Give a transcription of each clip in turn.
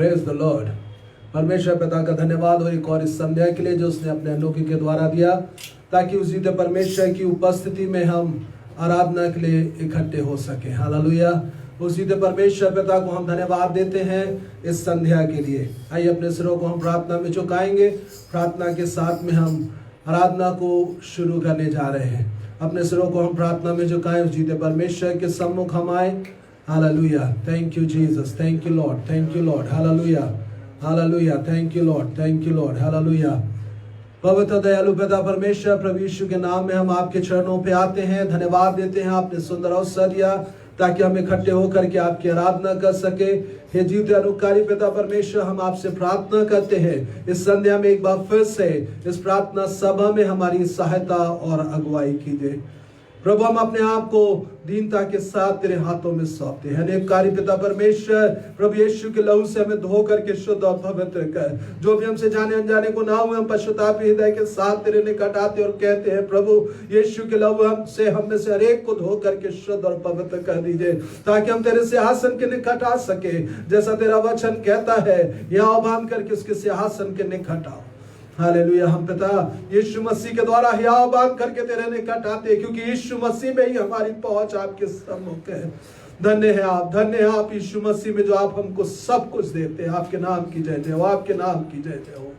Praise the Lord. परमेश्वर पिता का धन्यवाद हो एक और इस संध्या के लिए जो उसने अपने अनोखे के द्वारा दिया, ताकि उसी परमेश्वर की उपस्थिति में हम आराधना के लिए इकट्ठे हो सके। हालेलुया। उसी परमेश्वर पिता को हम धन्यवाद देते हैं इस संध्या के लिए। आइए अपने सिरों को हम प्रार्थना में झुकाएंगे। प्रार्थना के साथ में हम आराधना को शुरू करने जा रहे हैं। अपने सिरों को हम प्रार्थना में झुकाएं, उस जीते परमेश्वर के सम्मुख हम आए। Hallelujah. Thank you Jesus, thank you Lord, thank you Lord. Hallelujah, hallelujah. Thank you Lord, thank you Lord. Hallelujah. पवित्र दयालु पिता परमेश्वर प्रभु यीशु के नाम में हम आपके चरणों पे आते हैं, धन्यवाद देते हैं। आपने सुंदर अवसर दिया ताकि हम इकट्ठे होकर के आपकी आराधना कर सके। हे जीवते अनुकारी पिता परमेश्वर, हम आपसे प्रार्थना करते हैं इस संध्या में एक बार फिर से इस प्रार्थना सभा में हमारी सहायता और अगुवाई कीजिए। प्रभु हम अपने आप को दीनता के साथ तेरे हाथों में सौंपते हैं। अनेककारी पिता परमेश्वर, प्रभु यीशु के लहू से हमें धो करके शुद्ध और पवित्र कर। जो भी हमसे जाने अनजाने को ना हुए, हम पश्चाताप हृदय के साथ तेरे निकट आते और कहते हैं प्रभु यीशु के लहू हमसे हम में से हर एक को धो करके शुद्ध और पवित्र कर दीजिए, ताकि हम तेरे सिंहासन के निकट आ सके। जैसा तेरा वचन कहता है, यहाँ बांध करके उसके सिंहासन के निकट आओ। हालेलुया। हम पिता यीशु मसीह के द्वारा हियाव बांध करके तेरे निकट आते, क्योंकि यीशु मसीह में ही हमारी पहुंच आपके सम्मुख है। धन्य है आप, धन्य है आप यीशु मसीह में, जो आप हमको सब कुछ देते हैं। आपके नाम की जय जय हो, आपके नाम की जय जय हो।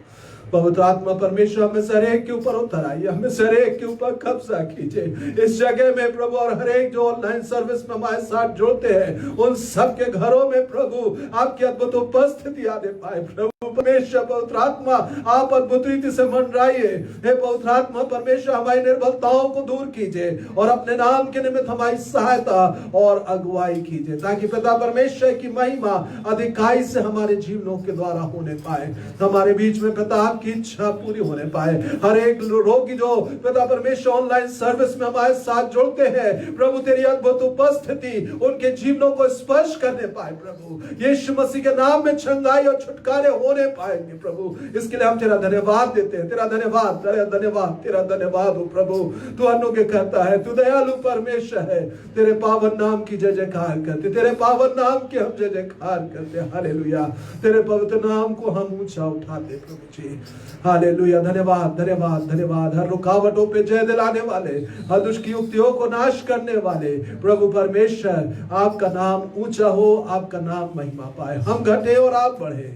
पवित्र आत्मा परमेश्वर हमें से हर एक के ऊपर उतर आइए, हमें से हर एक के ऊपर कब्जा कीजिए इस जगह में प्रभु। और हर एक जो ऑनलाइन सर्विस में हमारे साथ जुड़ते हैं, उन सब के घरों में प्रभु आपकी अद्भुत उपस्थिति आने पाए। प्रभु परमेश्वर पवित्र आत्मा आप अद्भुत रीति से मंडराइए। हे पवित्र आत्मा परमेश्वर, हमारी निर्बलताओं को दूर कीजिए और अपने नाम के निमित्त हमारी सहायता और अगुवाई कीजिए, ताकि पिता परमेश्वर की महिमा अधिकाई से हमारे जीवनों के द्वारा होने पाए। हमारे बीच में पिता की इच्छा पूरी होने पाए। हर एक रोगी जो पिता परमेश्वर ऑनलाइन सर्विस में हमारे साथ जुड़ते हैं, प्रभु तेरी अद्भुत उपस्थिति उनके जीवनों को स्पर्श करने पाए। प्रभु यीशु मसीह के नाम में चंगाई और छुटकारे होने पाएंगे। प्रभु इसके लिए हम तेरा धन्यवाद देते हैं। तेरा धन्यवाद, तेरा धन्यवाद, तेरा धन्यवाद हो प्रभु। तू अनोखे करता है, तू दयालु परमेश्वर है। तेरे पावन नाम की जय जयकार करते, तेरे पावन नाम की हम जय जयकार करते। हालेलुया। तेरे पवित्र नाम को हम ऊंचा उठाते प्रभु जी। हालेलुया। धन्यवाद, धन्यवाद, धन्यवाद। हर रुकावटों पे जय दिलाने वाले, हर दुष्ट की युक्तियों को नाश करने वाले प्रभु परमेश्वर, आपका नाम ऊंचा हो, आपका नाम महिमा पाए। हम घटे और आप बढ़े।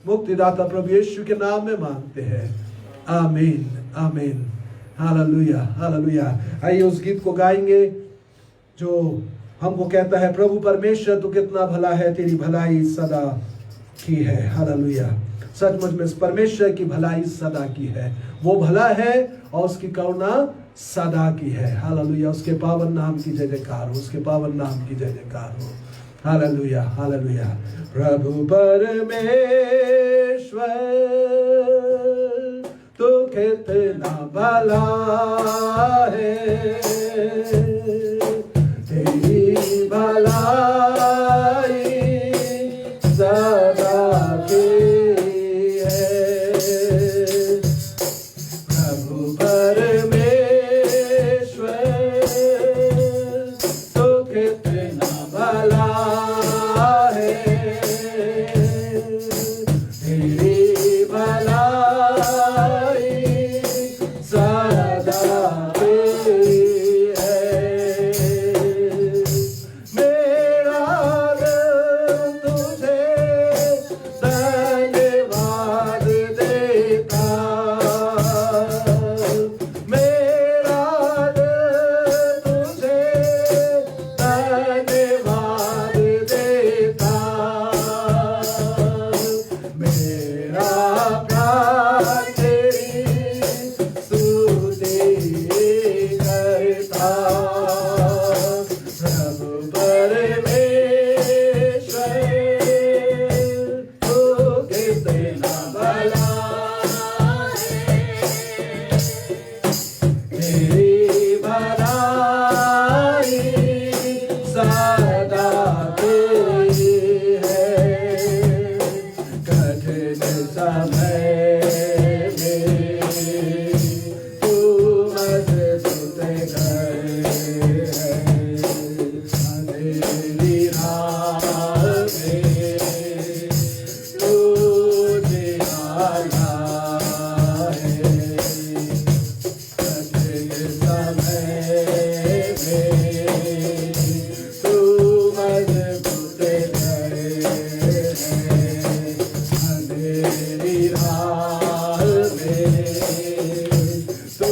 मुक्तिदाता प्रभु यीशु के नाम में मांगते हैं, आमीन, आमीन। Hallelujah, hallelujah. आइए उस गीत को गाएंगे जो हमको कहता है, प्रभु परमेश्वर तू कितना भला है, तेरी भलाई सदा की है। हालेलुया। सचमुच में परमेश्वर की भलाई सदा की है। वो भला है और उसकी करुणा सदा की है। हालेलुया। उसके पावन नाम की जय जयकार हो, उसके पावन नाम की जय जयकार हो। Hallelujah, hallelujah. प्रभु परमेश्वर तू कितना भला है, तेरी भलाई सदा की है। प्रभु परमेश्वर तू कितना भला है, तेरी भलाई सदा की है। तू मजबूत करे अंधेरी राह में तू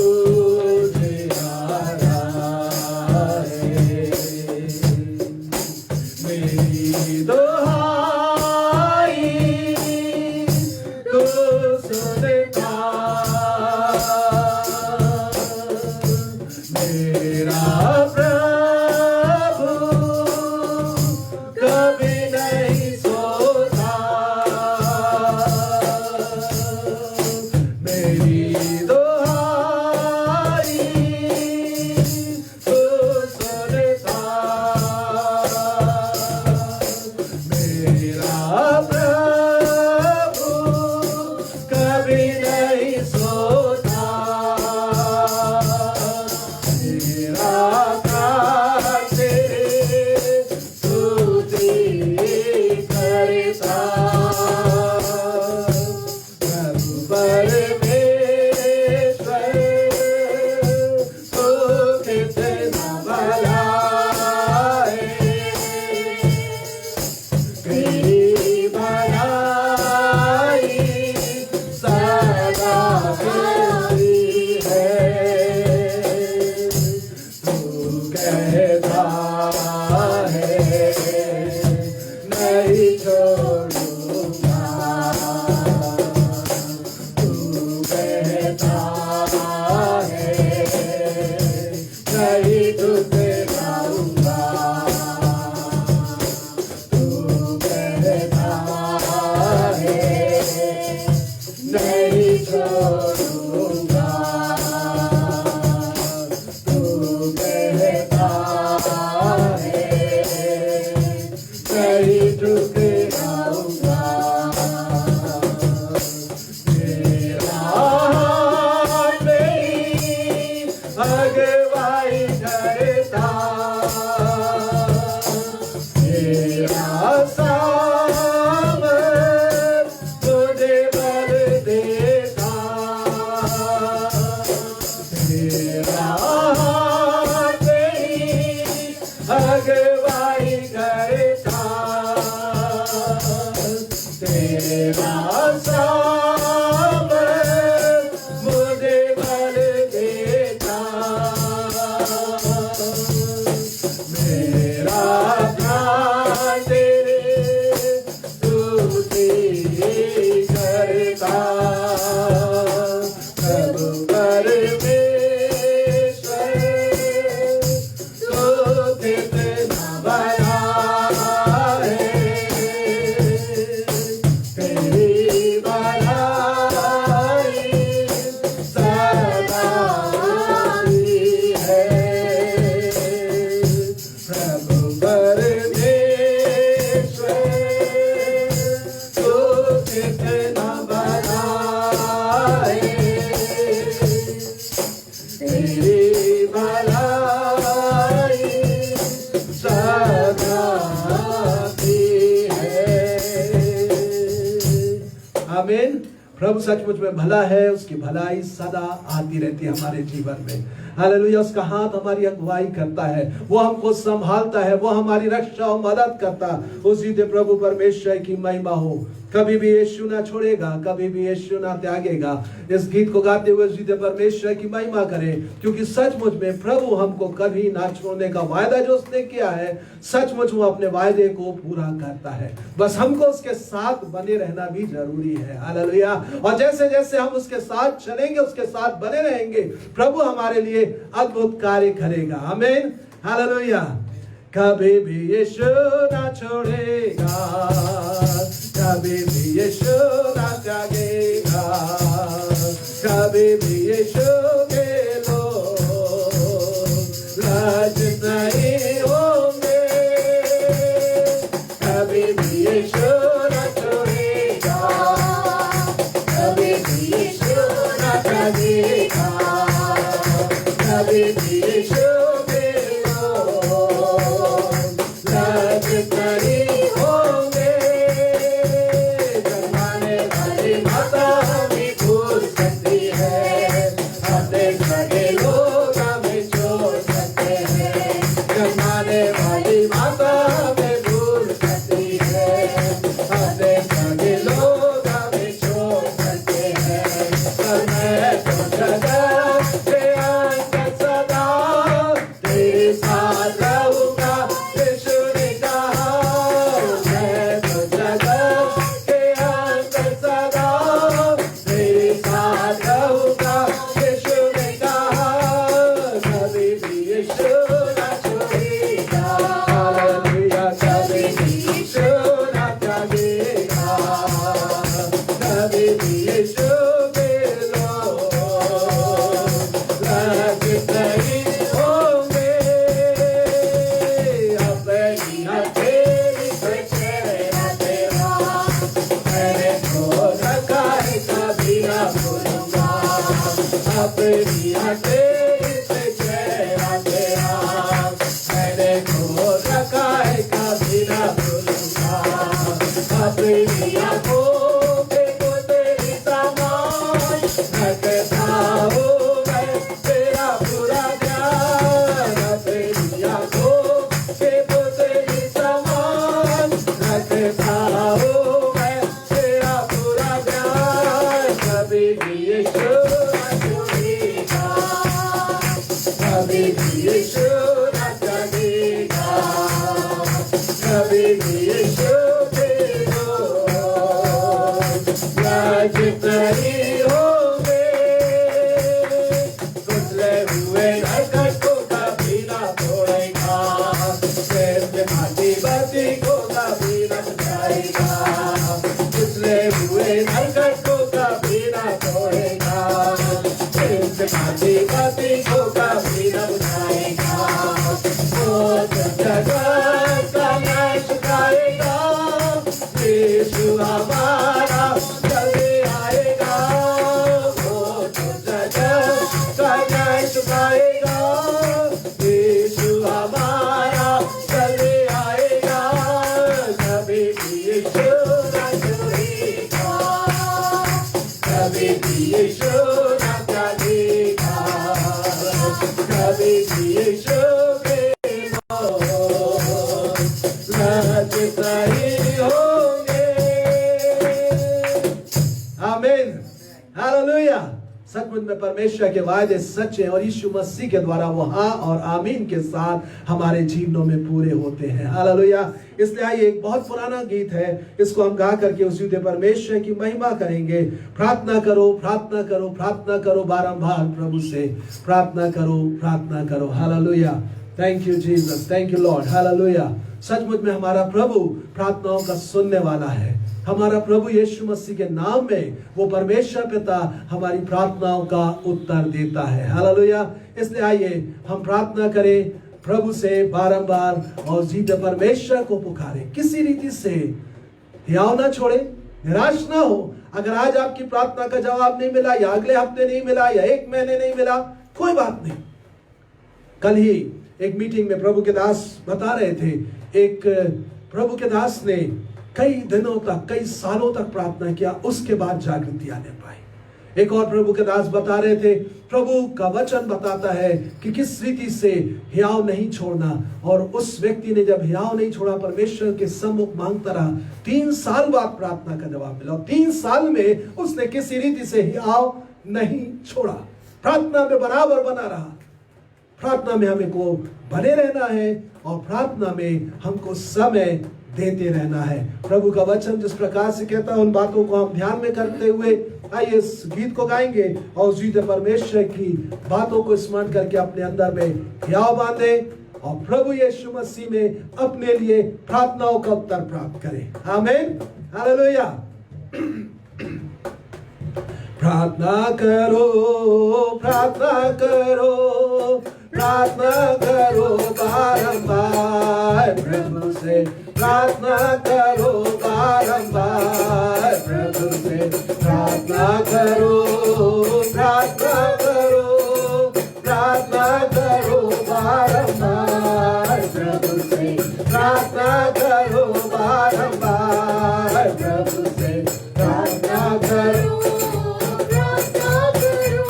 जियारा है। मेरी दुहाई तू सुनता मेरा प्रभु कभी नहीं सोता। मेरी दुहाई तू सुनता मेरा प्रभु कभी नहीं सोता। मेरा प्राण तेरे स्तुति करता। प्रभु परमेश्वर तू कितना भला है। तेरी भलाई सदा रहती है। तू कहता है नहीं छोड़ूंगा। तू कहता है नहीं ठुकराऊंगा। तू कहता है नहीं छोड़ूंगा। तू कहता है नहीं ठुकराऊंगा। मेरा हाथ मेरी अगुवाई करता। मेरा सामर्थ तुझे बल देता। मेरा हाथ मेरी अगुवाई करता। तेरा सामर्थ मुझे बल देता। मेरा प्राण तेरे स्तुति करता। प्रभु परमेश्वर तू कितना भला है। तेरी भलाई सदा रहती है। प्रभु परमेश्वर तू कितना भला है। तेरी भलाई सदा रहती है। आमीन। प्रभु सचमुच में भला है, उसकी भलाई सदा आती रहती है हमारे जीवन में। हालेलुया। उसका हाथ हमारी अगुवाई करता है, वो हमको संभालता है, वो हमारी रक्षा और मदद करता। उसी से प्रभु परमेश्वर की महिमा हो। कभी भी यीशु ना छोड़ेगा, कभी भी यीशु ना त्यागेगा। इस गीत को गाते हुए उसी से परमेश्वर की महिमा करें, क्योंकि सचमुच में प्रभु हमको कभी ना छोड़ने का वायदा जो उसने किया है, सचमुच वो अपने वायदे को पूरा करता है। बस हमको उसके साथ बने रहना भी जरूरी है। हालेलुया। और जैसे जैसे हम उसके साथ चलेंगे, उसके साथ बने रहेंगे, प्रभु हमारे लिए अद्भुत कार्य करेगा। आमीन। हालेलुया। कभी भी यीशु ना छोड़ेगा, कभी भी यीशु ना त्यागेगा। कभी भी यीशु के लोग लज्जित नहीं होंगे। कभी भी यीशु ना छोड़ेगा, कभी भी यीशु ना त्यागेगा। कभी भी यीशु के लोग लज्जित नहीं होंगे। जमाने वाली माता भी भूल सकती है, अपने सगे लोग हमें छोड़ सकते हैं। जगत का न्याय चुकाएगा, यीशु हमारा जल्दी आएगा। वो तो जगत का न्याय चुकाएगा, यीशु हमारा जल्दी आएगा। कभी भी यीशु न छोड़ेगा, कभी भी यीशु न त्यागेगा, कभी भी यीशु के लज्जित नहीं होंगे। आमीन, हालेलुया। सचमुच में परमेश्वर के वायदे सच्चे और यीशु मसीह के द्वारा वो हाँ और आमीन के साथ हमारे जीवनों में पूरे होते हैं। हालेलुया। इसलिए आइए, एक बहुत पुराना गीत है, इसको हम गा करके उस युद्ध परमेश्वर की महिमा करेंगे। प्रार्थना करो, प्रार्थना करो, प्रार्थना करो बारंबार प्रभु से, प्रार्थना करो, प्रार्थना करो। Hallelujah. Thank you Jesus, thank you Lord. Hallelujah. सचमुच में हमारा प्रभु प्रार्थनाओं का सुनने वाला है। हमारा प्रभु यीशु मसीह के नाम में वो परमेश्वर पिता हमारी प्रार्थनाओं का उत्तर देता है। हालेलुया। इसलिए आइए हम प्रार्थना करें प्रभु से बारंबार और जीते परमेश्वर को पुकारें। किसी रीति से हियाव ना छोड़े, निराश ना हो। अगर आज आपकी प्रार्थना का जवाब नहीं मिला, या अगले हफ्ते नहीं मिला, या 1 महीने नहीं मिला, कोई बात नहीं। कल ही एक मीटिंग में प्रभु के दास बता रहे थे, एक प्रभु के दास ने कई दिनों तक, कई सालों तक प्रार्थना किया, उसके बाद जागृति आने पाई। एक और प्रभु के दास बता रहे थे, प्रभु का वचन बताता है कि किस रीति से हियाव नहीं छोड़ना, और उस व्यक्ति ने जब हियाव नहीं छोड़ा, परमेश्वर के सम्मुख मांगता रहा, 3 साल बाद प्रार्थना का जवाब मिला। 3 साल में उसने किसी रीति से हियाव नहीं छोड़ा, प्रार्थना में बराबर बना रहा। प्रार्थना में हमें को बने रहना है और प्रार्थना में हमको समय देते रहना है। प्रभु का वचन जिस प्रकार से कहता है, उन बातों को हम ध्यान में करते हुए आइए इस गीत को गाएंगे और जीते परमेश्वर की बातों को स्मरण करके अपने अंदर में हियाव बांधे और प्रभु यीशु मसीह में अपने लिए प्रार्थनाओं का उत्तर प्राप्त करें। आमीन, हालेलुया। प्रार्थना करो, प्रार्थना करो, प्रार्थना करो बारंबार प्रभु से, प्रार्थना करो बारंबार प्रभु से, प्रार्थना करो, प्रार्थना करो, प्रार्थना करो बारंबार प्रभु से, प्रार्थना करो बारंबार प्रभु से, प्रार्थना करो, प्रार्थना करो।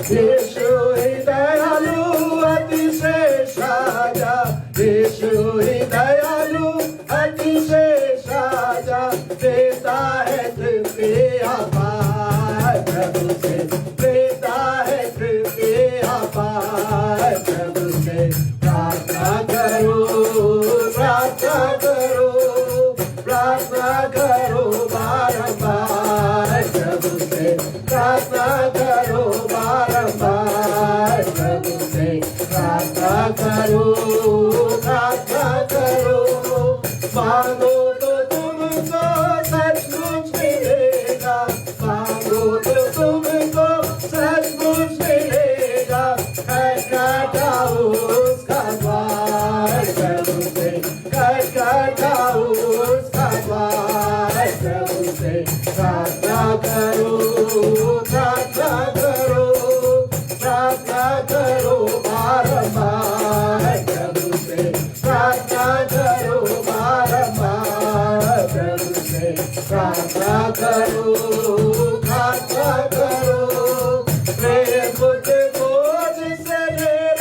यीशु ही दयालु अतिशेष राजा, यीशु ही दयालु अतिशेष राजा, देता है कृपया अपार प्रभु से, देता है कृपया अपार प्रभु से, प्रार्थना करो, प्रार्थना करो, प्रार्थना करो बारंबार प्रभु से, प्रार्थना करो बारंबार प्रभु से, प्रार्थना करो, प्रार्थना करो। मांगो तो तुमको सचमुच मिलेगा, मांगो तो तुमको सचमुच मिलेगा, खटखटाओ उसका द्वार प्रभु से, खटखटाओ उसका द्वार प्रभु से, प्रार्थना करो, प्रार्थना करो, प्रार्थना करो बारंबार प्रभु से, प्रार्थना करो बारंबार प्रभु से, प्रार्थना करो, प्रार्थना करो। प्रेम पुत्र को जिसने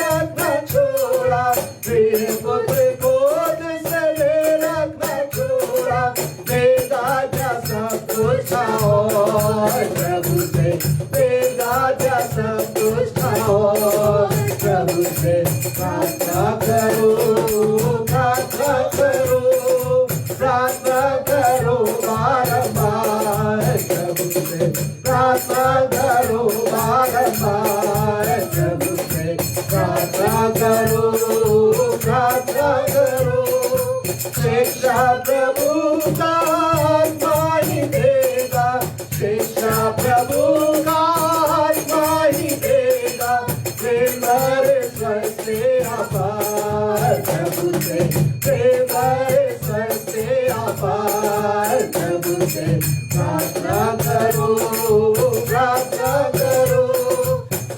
रखना छोड़ा, प्रेम पुत्र को जिसने रखना छोड़ा, देगा क्या सब कुछ खाओ प्रभु से, देगा क्या सब कुछ खाओ प्रभु से, प्रार्थना करो, प्रार्थना करो, प्रार्थना करो बारंबार प्रभु से, प्रार्थना करो बारंबार प्रभु से, प्रार्थना करो, प्रार्थना करो। शिक्षा प्रभु का आत्मा ही देगा, शिक्षा प्रभु का आत्मा ही देगा, प्रेम स्वर से अपार प्रभु से प्रेम बरसते अपार, प्रभु से प्रार्थना करो, प्रार्थना करो,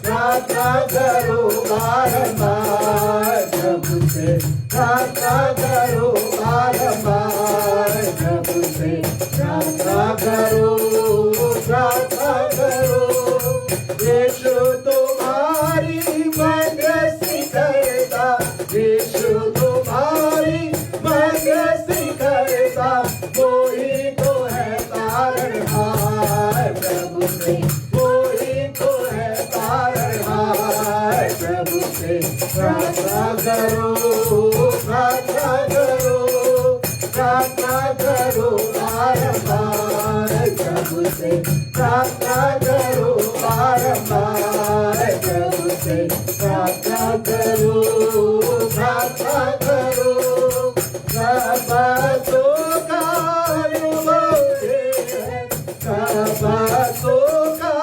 प्रार्थना करो बारंबार, प्रभु से प्रार्थना करो बारंबार, प्रभु से प्रार्थना करो, प्रार्थना करो। यीशु तुम्हारी मध्यस्थी करता, यीशु तुम्हारी मध्यस्थी करता, वही तो है तारणहार, प्रभु से वही तो है तारणहार, प्रभु से प्रार्थना करो, प्रार्थना करो, प्रार्थना करो बारंबार, प्रभु से प्रार्थना करो बारंबार, प्रभु से प्रार्थना करो, प्रार्थना करो। शब्दों का अनुभव ये है, शब्दों का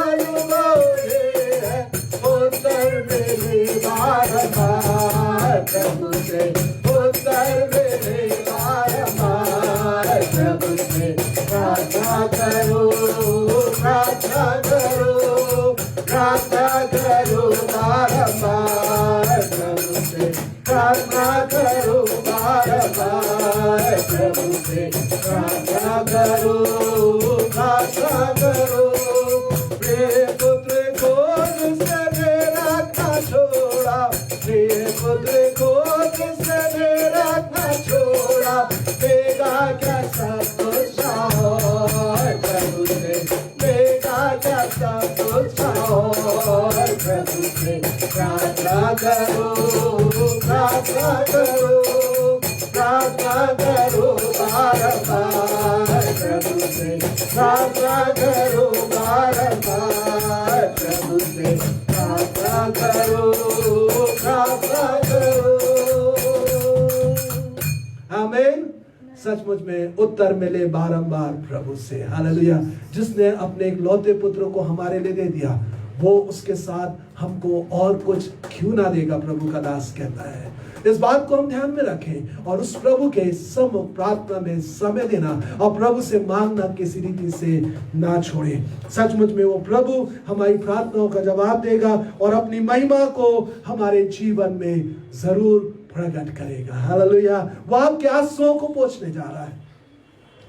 अनुभव ये है, उत्तर मिले बारंबार, प्रभु से उत्तर मिले बारंबार, प्रभु से प्रार्थना करो, प्रार्थना करो, प्रार्थना करो बारंबार, प्रभु से प्रार्थना करो बारंबार, प्रभु से प्रार्थना करो, प्रार्थना करो। प्रिय पुत्र को जिसने रखना छोड़ा, प्रिय पुत्र को जिसने रखना छोड़ा, देगा क्या सब कुछ और, प्रभु से देगा क्या सब कुछ और, प्रभु से प्रार्थना करो, प्रार्थना करो, प्रार्थना करो बारंबार, प्रभु से प्रार्थना करो बारंबार, प्रभु से प्रार्थना करो, प्रार्थना करो। आमीन। सचमुच में उत्तर मिले बारंबार प्रभु से, हालेलुया। जिसने अपने एक लौते पुत्र को हमारे लिए दे दिया, वो उसके साथ हमको और कुछ क्यों ना देगा, प्रभु का दास कहता है। इस बात को हम ध्यान में रखें और उस प्रभु के सम्मुख प्रार्थना में समय देना और प्रभु से मांगना किसी रीति से ना छोड़े। सचमुच में वो प्रभु हमारी प्रार्थनाओं का जवाब देगा और अपनी महिमा को हमारे जीवन में जरूर प्रकट करेगा, हालेलुया। वो आपके आंसुओं को पोंछने जा रहा है,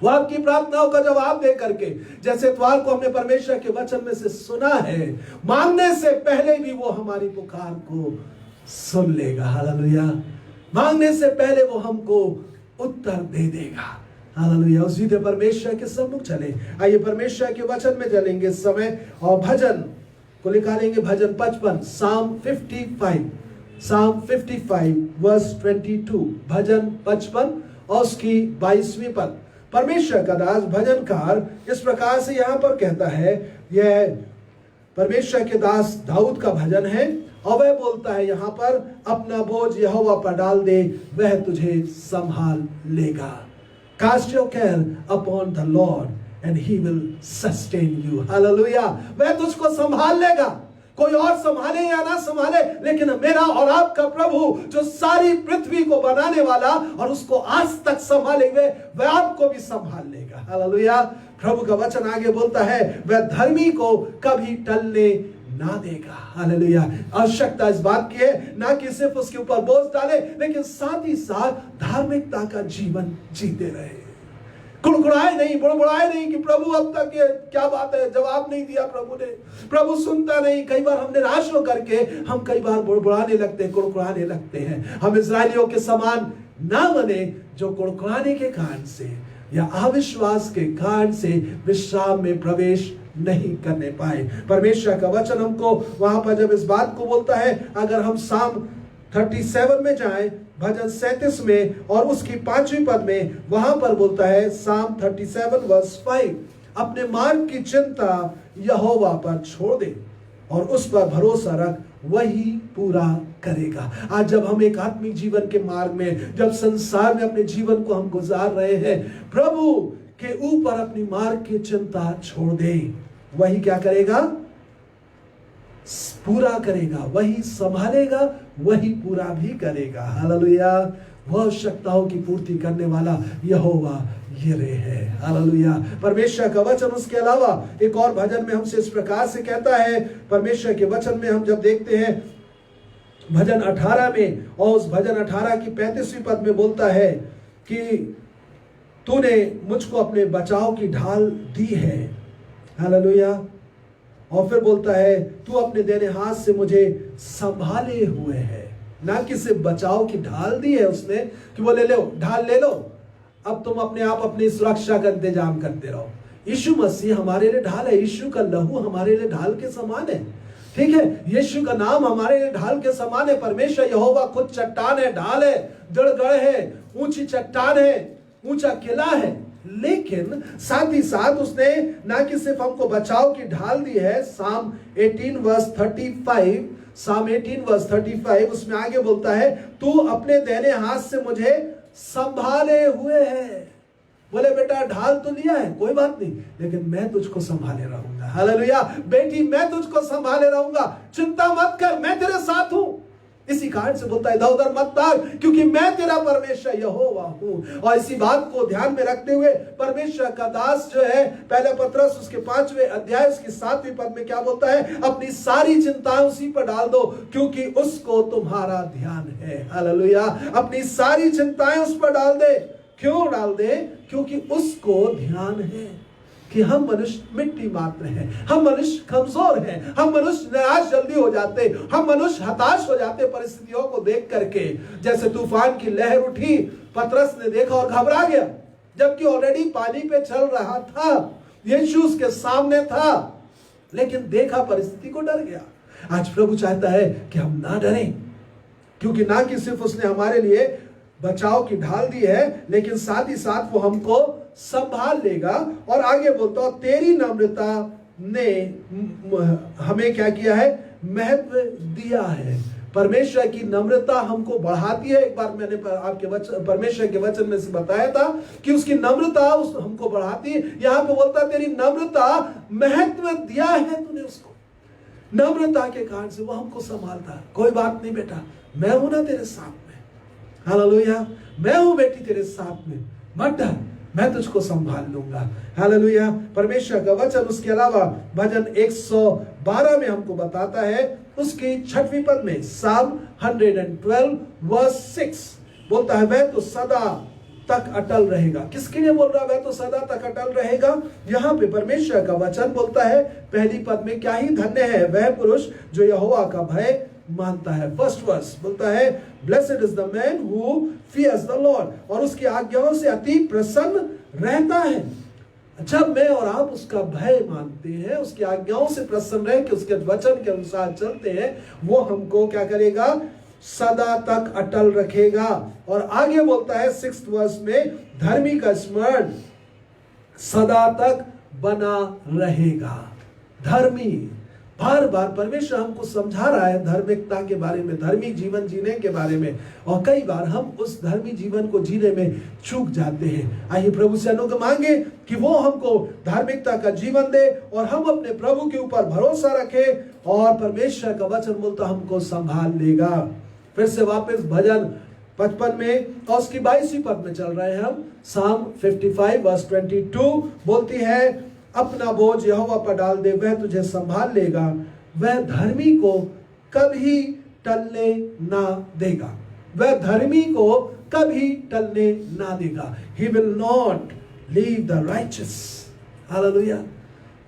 वो आपकी प्रार्थनाओं का जवाब दे करके, जैसे इतवार को हमने परमेश्वर के वचन में से सुना है, मांगने से पहले भी वो हमारी पुकार को सुन लेगा, हालेलुया। मांगने से पहले वो हमको उत्तर दे देगा, हालेलुया। उस सीधे परमेश्वर के सम्मुख चले। आइए परमेश्वर के वचन में चलेंगे इस समय और भजन को निकालेंगे। भजन 55, साम 55, साम 55 वर्स 22, भजन 55 और उसकी 22वीं पद। परमेश्वर का दास भजनकार इस प्रकार से यहाँ पर कहता है, यह परमेश्वर के दास दाऊद का भजन है और वह बोलता है यहाँ पर, अपना बोझ यहोवा पर डाल दे, वह तुझे संभाल लेगा। Cast your care upon the Lord and he will sustain you, hallelujah. वह तुझको संभाल लेगा, कोई और संभाले या ना संभाले, लेकिन मेरा और आपका प्रभु जो सारी पृथ्वी को बनाने वाला और उसको आज तक संभाले हुए, वह आपको भी संभाल लेगा, हालेलुया। प्रभु का वचन आगे बोलता है, वह धर्मी को कभी टलने ना देगा, हालेलुया। आवश्यकता इस बात की है ना कि सिर्फ उसके ऊपर बोझ डाले, लेकिन साथ ही साथ धार्मिकता का जीवन जीते रहे। कुड़कुड़ाए नहीं, बुड़बुड़ाए नहीं कि प्रभु अब तक ये क्या बात है, जवाब नहीं दिया प्रभु ने, प्रभु सुनता नहीं। कई बार हम निराश होकर के हम कई बार बुड़बुड़ाने लगते हैं, कुड़कुड़ाने लगते हैं। हम इजरायलियों के समान ना बने जो कुड़कुड़ाने के कारण से या अविश्वास के कारण से विश्राम में प्रवेश नहीं करने पाए। परमेश्वर का वचन हमको वहां पर जब इस बात को बोलता है, अगर हम साम 37 में जाएं, भजन 37 में और उसकी 5वीं पद में, वहां पर बोलता है साम 37 वर्स 5, अपने मार्ग की चिंता यहोवा पर छोड़ दे और उस पर भरोसा रख, वही पूरा करेगा। आज जब हम एक आत्मिक जीवन के मार्ग में, जब संसार में अपने जीवन को हम गुजार रहे हैं, प्रभु के ऊपर अपनी मार्ग की चिंता छोड़ दे, वही क्या करेगा, पूरा करेगा, वही संभालेगा, वही पूरा भी करेगा। हालेलुया। वह आवश्यकताओं की पूर्ति करने वाला यहोवा यिरे है। हालेलुया। परमेश्वर का वचन उसके अलावा एक और भजन में हमसे इस प्रकार से कहता है, परमेश्वर के वचन में हम जब देखते हैं भजन 18 में, और उस भजन 18 की 35वीं पद में बोलता है कि तूने मुझको अपने बचाव की ढाल दी है। हालेलुया। और फिर बोलता है तू अपने देने हाथ से मुझे संभाले हुए है। ना कि सिर्फ बचाव की ढाल दी है उसने कि वो ले लो, ढाल ले लो, अब तुम अपने आप अपनी सुरक्षा का इंतजाम करते रहो। यीशु मसीह हमारे लिए ढाल है। यीशु का लहू हमारे लिए ढाल के समान है। ठीक है, यीशु का नाम हमारे लिए ढाल के समान है। परमेश्वर यहोवा खुद चट्टान है, ढाल है, दृढ़ है, ऊंची चट्टान है, ऊंचा किला है। लेकिन साथ ही साथ उसने ना कि सिर्फ हमको बचाव की ढाल दी है। साम 18 वर्स 35, साम 18 वर्स 35 उसमें आगे बोलता है तू अपने दाहिने हाथ से मुझे संभाले हुए है। बोले बेटा ढाल तो लिया है, कोई बात नहीं, लेकिन मैं तुझको संभाले रहूंगा। हालेलुया। बेटी मैं तुझको संभाले रहूंगा, चिंता मत कर, मैं तेरे साथ हूं। इसी कारण से बोलता है इधर उधर मत भाग, क्योंकि मैं तेरा परमेश्वर यहोवा हूं। और इसी बात को ध्यान में रखते हुए परमेश्वर का दास जो है पहले पत्रस उसके 5वें अध्याय उसकी 7वीं पद में क्या बोलता है, अपनी सारी चिंताएं उसी पर डाल दो क्योंकि उसको तुम्हारा ध्यान है। हालेलुया। अपनी सारी चिंताएं उस पर डाल दे। क्यों डाल दे? क्योंकि उसको ध्यान है कि हम मनुष्य मिट्टी मात्र हैं, हम मनुष्य कमजोर हैं, हम मनुष्य निराश जल्दी हो जाते, हम मनुष्य हताश हो जाते परिस्थितियों को देख करके। जैसे तूफान की लहर उठी, पतरस ने देखा और घबरा गया, जबकि ऑलरेडी पानी पे चल रहा था, यीशु उसके सामने था, लेकिन देखा परिस्थिति को, डर गया। आज प्रभु चाहता है कि हम ना डरें, क्योंकि ना कि सिर्फ उसने हमारे लिए बचाव की ढाल दी है, लेकिन साथ ही साथ वो हमको संभाल लेगा। और आगे बोलता हूं तेरी नम्रता ने हमें क्या किया है, महत्व दिया है। परमेश्वर की नम्रता हमको बढ़ाती है। एक बार मैंने आपके वचन, परमेश्वर के वचन में से बताया था कि उसकी नम्रता हमको बढ़ाती है। यहां पे बोलता है तेरी नम्रता महत्व दिया है तूने उसको। नम्रता के कारण से वो हमको संभालता है। कोई बात नहीं बेटा, मैं हूं ना तेरे साथ में। हालेलुया। मैं हूं बेटी तेरे साथ में, मत डर, मैं तुझको संभाल लूंगा। हालेलुया। परमेश्वर का वचन उसके अलावा भजन 112 में हमको बताता है, उसकी 6वीं पद में, साम 112 वर्स 6 बोलता है वह तो सदा तक अटल रहेगा। किसके लिए बोल रहा है वह तो सदा तक अटल रहेगा? यहाँ पे परमेश्वर का वचन बोलता है पहली पद में, क्या ही धन्य है वह पुरुष जो यहोवा का भय मानता है। फर्स्ट वर्स बोलता है blessed is the man who fears the lord, और उसकी आज्ञाओं से अति प्रसन्न रहता है। जब मैं और आप उसका भय मानते हैं, उसकी आज्ञाओं से प्रसन्न रह के उसके वचन के अनुसार चलते हैं, वो हमको क्या करेगा, सदा तक अटल रखेगा। और आगे बोलता है 6th वर्स में, धर्मी का स्मरण सदा तक बना रहेगा। धर्मी, बार बार परमेश्वर हमको समझा रहा है धार्मिकता के बारे में, धर्मी जीवन जीने के बारे में, और कई बार हम उस धर्मी जीवन को जीने में चूक जाते हैं। आइए प्रभु से अनुग्रह मांगे कि वो हमको धार्मिकता का जीवन दे और हम अपने प्रभु के ऊपर भरोसा रखें, और परमेश्वर का वचन बोलता हमको संभाल लेगा। फिर से वापस भजन 55 में और उसकी 22वीं पद में चल रहे हैं हम। साम 55 वर्स 22 बोलती है अपना बोझ यहोवा पर डाल दे, वह तुझे संभाल लेगा, वह धर्मी को कभी टलने ना देगा। वह धर्मी को कभी टलने ना देगा। He will not leave the righteous. Hallelujah.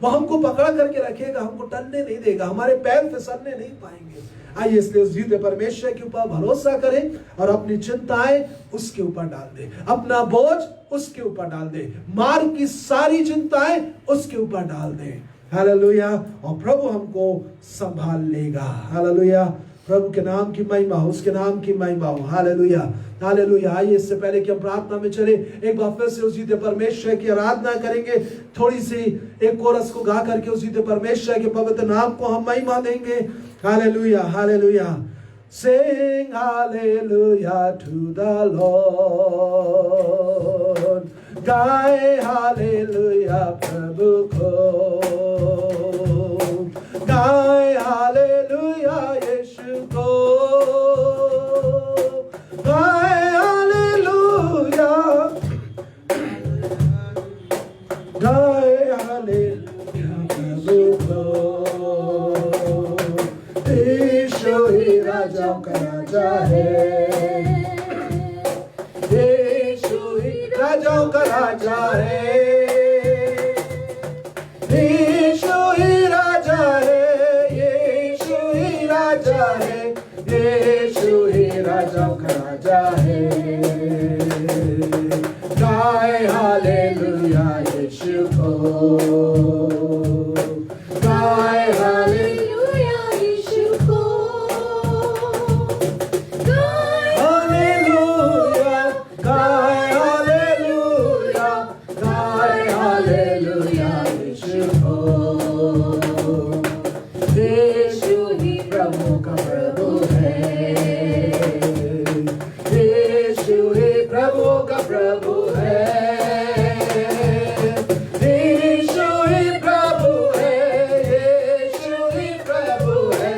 वो हमको पकड़ करके रखेगा, हमको टलने नहीं देगा, हमारे पैर फिसलने नहीं पाएंगे। आइए इसलिए उस जीते परमेश्वर के ऊपर भरोसा करें और अपनी चिंताएं उसके ऊपर डाल दे, अपना बोझ उसके ऊपर डाल दे, मार्ग की सारी चिंताएं उसके ऊपर डाल दे। हालेलुया। और प्रभु हमको संभाल लेगा। हालेलुया। प्रभु के नाम की महिमा हो, उसके नाम की महिमा हो। Hallelujah, hallelujah. आइए इससे पहले कि हम प्रार्थना में चले, एक बार फिर से उस जीते परमेश्वर की आराधना करेंगे। थोड़ी सी एक कोरस को गा करके उस जीते परमेश्वर के पवित्र नाम को हम महिमा देंगे। Hallelujah, hallelujah. Sing hallelujah to the Lord. गाए hallelujah प्रभु को, गाए hallelujah यीशु को। राजा है, यीशु ही राजा है, यीशु ही राजा है, यीशु ही राजा का राजा है। गाए हालेलुया यीशु को, गाए हालेलुया यीशु को, गाए हालेलुया, गाए हालेलुया, गाए हालेलुया यीशु को। यीशु ही प्रभु का प्रभु है, यीशु ही प्रभु का प्रभु है, यीशु ही प्रभु है, यीशु ही प्रभु है,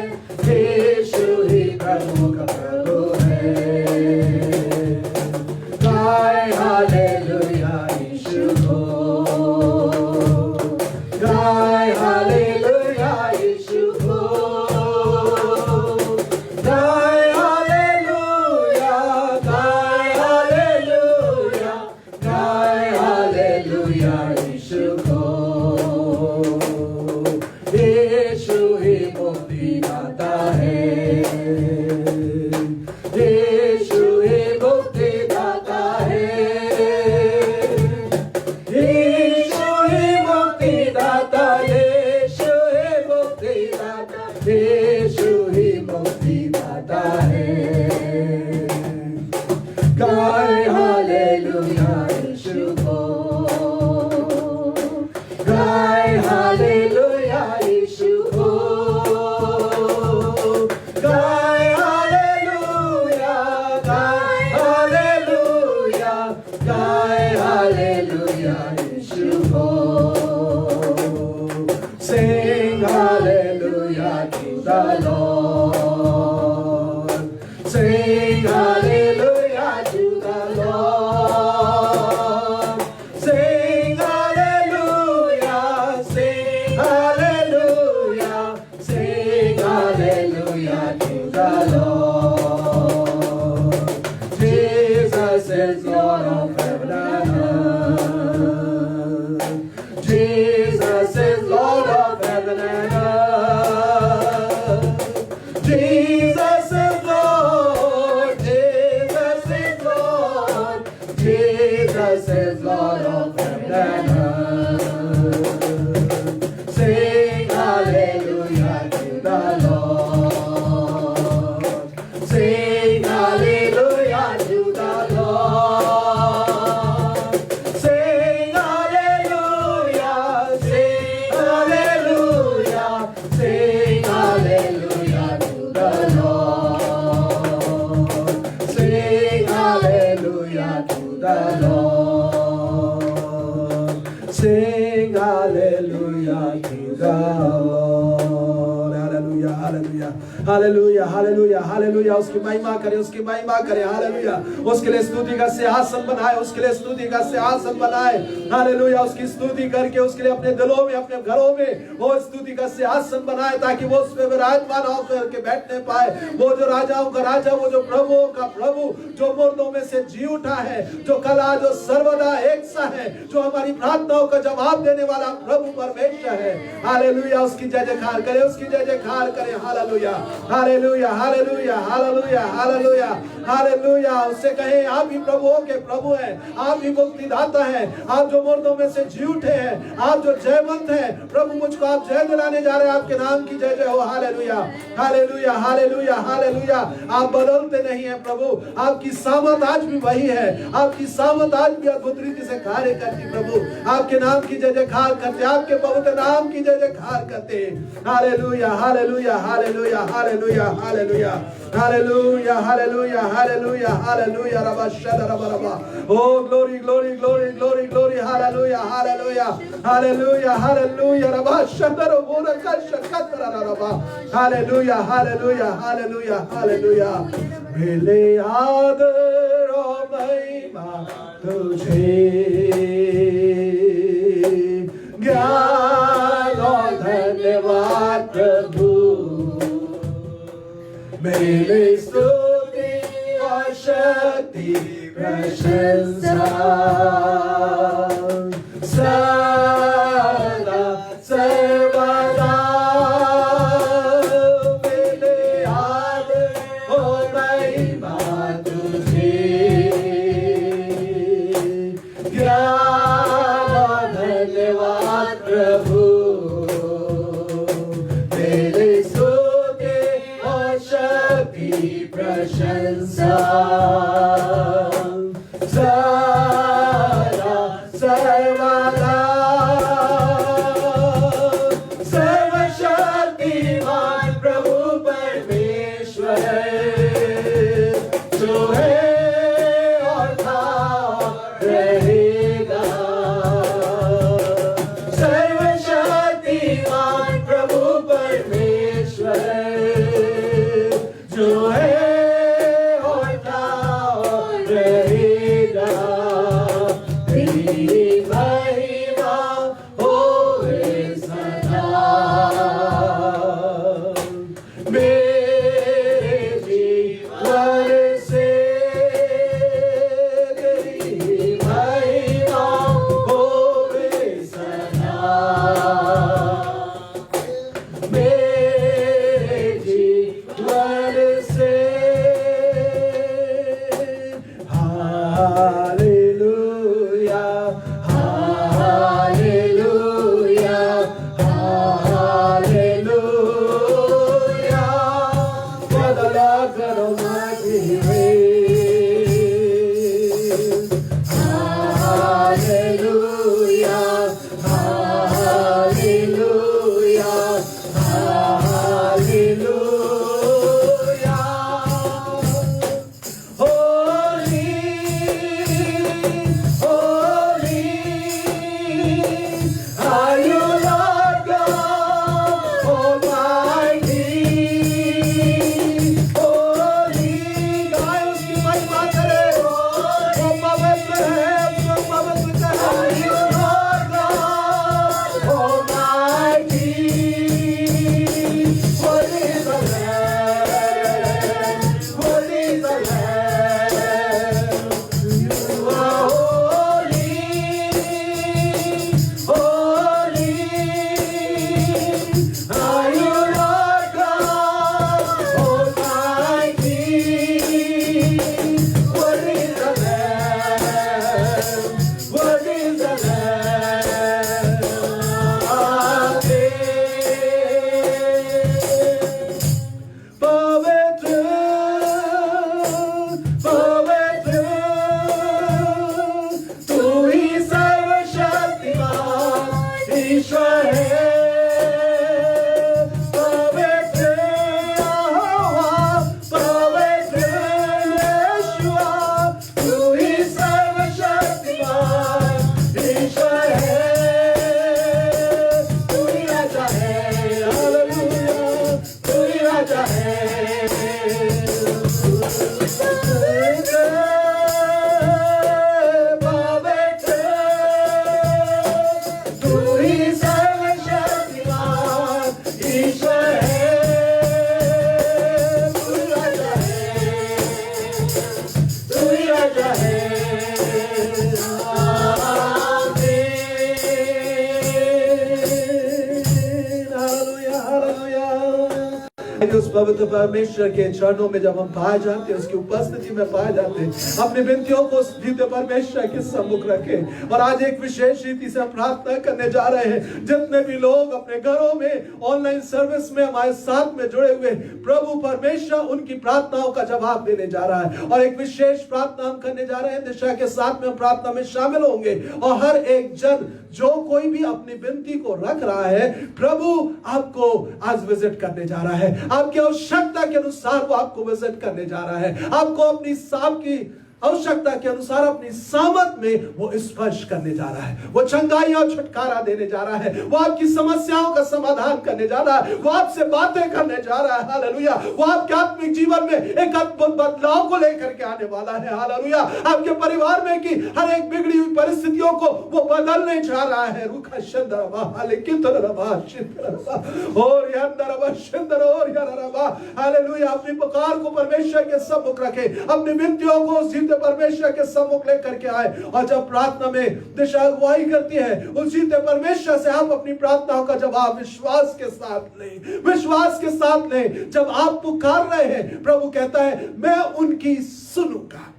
यीशु ही प्रभु का प्रभु है। गाए हालेलुया यीशु को, गाए हालेलुया यीशु को, गाए हालेलुया, गाए हालेलुया, गाए हालेलुया यीशु को। यीशु ही मुक्ति दाता है, यीशु ही मुक्ति दाता है, यीशु ही मुक्ति दाता, यीशु ही मुक्ति दाता, यीशु ही मुक्ति दाता है। गाए हालेलुया यीशु को, गाए हालेलुया यीशु को, गाए हालेलुया, गाए हालेलुया, गाए हालेलुया यीशु को। Sing hallelujah to the Lord, sing hallelujah to the Lord, sing hallelujah, sing hallelujah, sing hallelujah to the Lord. Jesus is Lord of heaven and earth, Jesus is Lord of heaven and earth, Jesus is Lord, Jesus is Lord, Jesus is Lord of heaven and earth. Sing hallelujah to the Lord, sing hallelujah to the Lord, sing hallelujah, sing hallelujah, sing hallelujah to the Lord, sing hallelujah to the Lord, sing hallelujah to the Lord. Hallelujah, hallelujah, hallelujah, hallelujah, hallelujah. उसकी महिमा करे, उसकी महिमा करे, hallelujah. उसके लिए स्तुति का सिंहासन बनाए, उसके लिए स्तुति का सिंहासन बनाए, हालेलुया। उसकी स्तुति करके उसके लिए अपने दिलों में, अपने घरों में वो स्तुति का सिंहासन बनाए, ताकि वो उस पे विराजमान होकर के बैठने पाए। वो जो राजाओं का राजा, वो जो प्रभुओं का प्रभु, जो मुर्दों में से जी उठा है, जो कल आज जो सर्वदा एक सा है, जो हमारी प्रार्थनाओं का जवाब देने वाला प्रभु परमेश्वर है, हालेलुया। उसकी जय जयकार करे, उसकी जय जयकार करे, hallelujah, hallelujah, hallelujah, hallelujah, hallelujah, hallelujah. उससे कहें आप ही प्रभुओं के प्रभु हैं, आप ही मुक्तिदाता हैं, आप जो मुर्दों में से जी उठे हैं, आप जो जयवंत हैं, प्रभु मुझको आप जय दिलाने जा रहे हैं, आपके नाम की जय जय हो, हालेलुया, हालेलुया, हालेलुया, हालेलुया। आप बदलते नहीं हैं प्रभु, आपकी सामर्थ आज भी वही है, आपकी सामर्थ आज भी अद्भुत रीति से कार्य करती प्रभु। आपके नाम की जय जयकार करते, आपके पवित्र नाम की जय जयकार करते, hallelujah, hallelujah, hallelujah, hallelujah, hallelujah, hallelujah, hallelujah, hallelujah, hallelujah, रबा शदा रबा रबा। Oh glory, glory, glory, glory, glory, hallelujah, hallelujah, hallelujah, hallelujah, रबा शदा रबा रका शकत रबा, हालेलुया, हालेलुया, हालेलुया, हालेलुया। मिले आदर और महिमा तुझे, ज्ञान और धन्यवाद प्रभु, मेरी स्तुति और शक्ति शक्ति प्रशंसा सदा सर्वदा मेरे याद हो महिमा तुझे ज्ञान धन्यवाद प्रभु मेरे स्तुति और शक्ति प्रशंसा सदा सर्वदा सर्वशक्तिमान प्रभु परमेश्वर जो है और था रहेगा सर्वशक्तिमान प्रभु परमेश्वर जो है और था और रहेगा तेरी महिमा होए सदा मेरे जीवन से तेरी महिमा होए सदा मेरे जीवन से हालेलुया हालेलुया हालेलुया बदला करो माटी hallelujah hallelujah hallelujah holy holy are you Lord God Almighty holy गाय उसकी महिमा करे वो पवित्र है वो पवित्र है are you Lord God Almighty holy is the Lamb holy is the Lamb you are holy holy are you Lord God Almighty holy is the Lamb holy is the Lamb पवित्र पवित्र तू ही सर्वशक्तिमान ईश्वर है पवित्र यहोवा पवित्र यहोवा तू ही सर्वशक्तिमान ईश्वर है तू ही राजा है हालेलुया तू ही राजा है पवित्र तू ही सर्वशक्तिमान ईश्वर है तू ही राजा है तू ही राजा है हालेलुया हालेलुया उस पवित्र परमेश्वर के चरणों में जब हम पाए जाते हैं उसकी उपस्थिति में पाए जाते हैं अपनी विनतियों को उस जीते परमेश्वर के सम्मुख रखें और आज एक विशेष रीति से हम प्रार्थना करने जा रहे हैं जितने भी लोग अपने घरों में ऑनलाइन सर्विस में हमारे साथ में जुड़े हुए प्रभु परमेश्वर उनकी प्रार्थनाओं का जवाब देने जा रहा है और एक विशेष प्रार्थना हम करने जा रहे हैं दिशा के साथ में हम प्रार्थना में शामिल होंगे और हर एक जन जो कोई भी अपनी विनती को रख रहा है प्रभु आपको आज विजिट करने जा रहा है आपकी आवश्यकता के अनुसार वो आपको विजिट करने जा रहा है आपको अपनी सांप की आवश्यकता के अनुसार अपनी सामर्थ में वो स्पर्श करने जा रहा है वो चंगाई और छुटकारा देने जा रहा है वो आपकी समस्याओं का समाधान करने जा रहा है वो आपसे बातें करने जा रहा है हालेलुया वो आपके आत्मिक जीवन में एक अद्भुत बदलाव को लेकर के आने वाला है हालेलुया आपके परिवार में की हर एक बिगड़ी हुई परिस्थितियों को वो बदलने जा रहा है रुखा शंदरबा हालेकितरबा शिंदरबा और यंदरबा शिंदर और यरबा हालेलुया अपनी पुकार को परमेश्वर के सम्मुख रखें अपनी विनतियों को उसी परमेश्वर के सम्मुख लेकर के आए, और जब प्रार्थना में दिशा अगुवाई करती है, उसी परमेश्वर से आप अपनी प्रार्थनाओं का जवाब विश्वास के साथ लें, विश्वास के साथ लें। जब आप पुकार रहे हैं, प्रभु कहता है मैं उनकी सुनूंगा।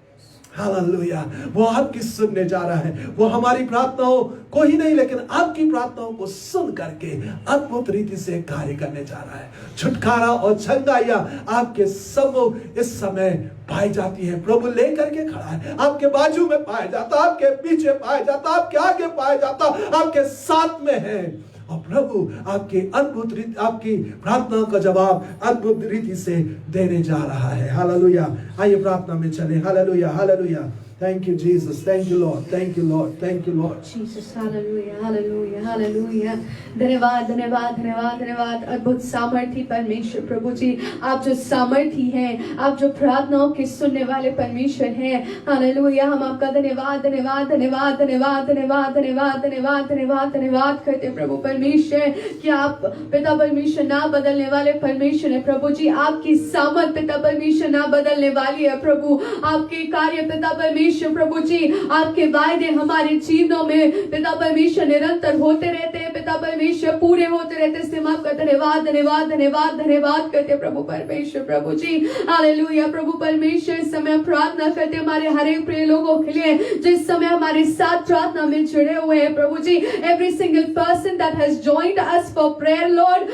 हालेलुया। वो आपकी सुनने जा रहा है। वो हमारी प्रार्थनाओं को ही नहीं, लेकिन आपकी प्रार्थनाओं को सुन करके अद्भुत रीति से कार्य करने जा रहा है। छुटकारा और चंगाइयां आपके सम्मुख इस समय पाई जाती है। प्रभु लेकर के खड़ा है, आपके बाजू में पाया जाता, आपके पीछे पाया जाता, आपके आगे पाया जाता, आपके साथ में है। और प्रभु आपकी अद्भुत रीति, आपकी प्रार्थनाओं का जवाब अद्भुत रीति से देने जा रहा है। हालेलुया। आइए प्रार्थना में चले। Hallelujah, hallelujah. Thank you, Jesus. Thank you, Lord. Thank you, Lord. Thank you, Lord. Jesus, hallelujah, hallelujah, hallelujah. धन्यवाद, धन्यवाद, धन्यवाद, धन्यवाद। अद्भुत सामर्थी परमेश्वर प्रभु जी, आप जो सामर्थी हैं, आप जो प्रार्थनाओं के सुनने वाले परमेश्वर हैं। हालेलुया। हम आपका धन्यवाद, धन्यवाद, धन्यवाद, धन्यवाद, धन्यवाद, धन्यवाद, धन्यवाद, धन्यवाद, धन्यवाद करते प्रभु परमेश्वर कि आप पिता परमेश्वर ना बदलने वाले परमेश्वर है प्रभु जी। आपकी सामर्थ पिता परमेश्वर ना बदलने वाली है प्रभु। आपके कार्य पिता परमेश्वर प्रभु जी, आपके वायदे हमारे जीवनों में पिता परमेश्वर निरंतर होते रहते हैं, पिता परमेश्वर पूरे होते रहते हैं। हम आपका धन्यवाद, धन्यवाद, धन्यवाद, धन्यवाद करते प्रभु परमेश्वर प्रभु जी। हालेलुया। प्रभु परमेश्वर इस समय प्रार्थना करते हमारे हर एक प्रिय लोगों के लिए जिस समय हमारे साथ प्रार्थना में जुड़े हुए हैं प्रभु जी। Every single person that has joined us for prayer Lord,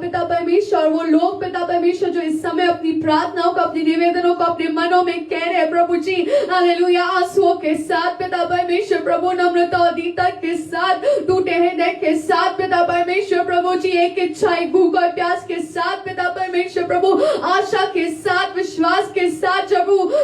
पिता परमेश्वर, वो लोग पिता परमेश्वर जो इस समय अपनी प्रार्थनाओं को, अपनी निवेदनों को अपने मनों में कह रहे हैं प्रभु जी। हालेलुया। आंसुओं के साथ पिता परमेश्वर प्रभु, नम्रता और दीनता के साथ, टूटे हृदय के साथ पिता परमेश्वर प्रभु जी, एक इच्छा, एक भूख और प्यास के साथ पिता परमेश्वर प्रभु, आशा के साथ, विश्वास के साथ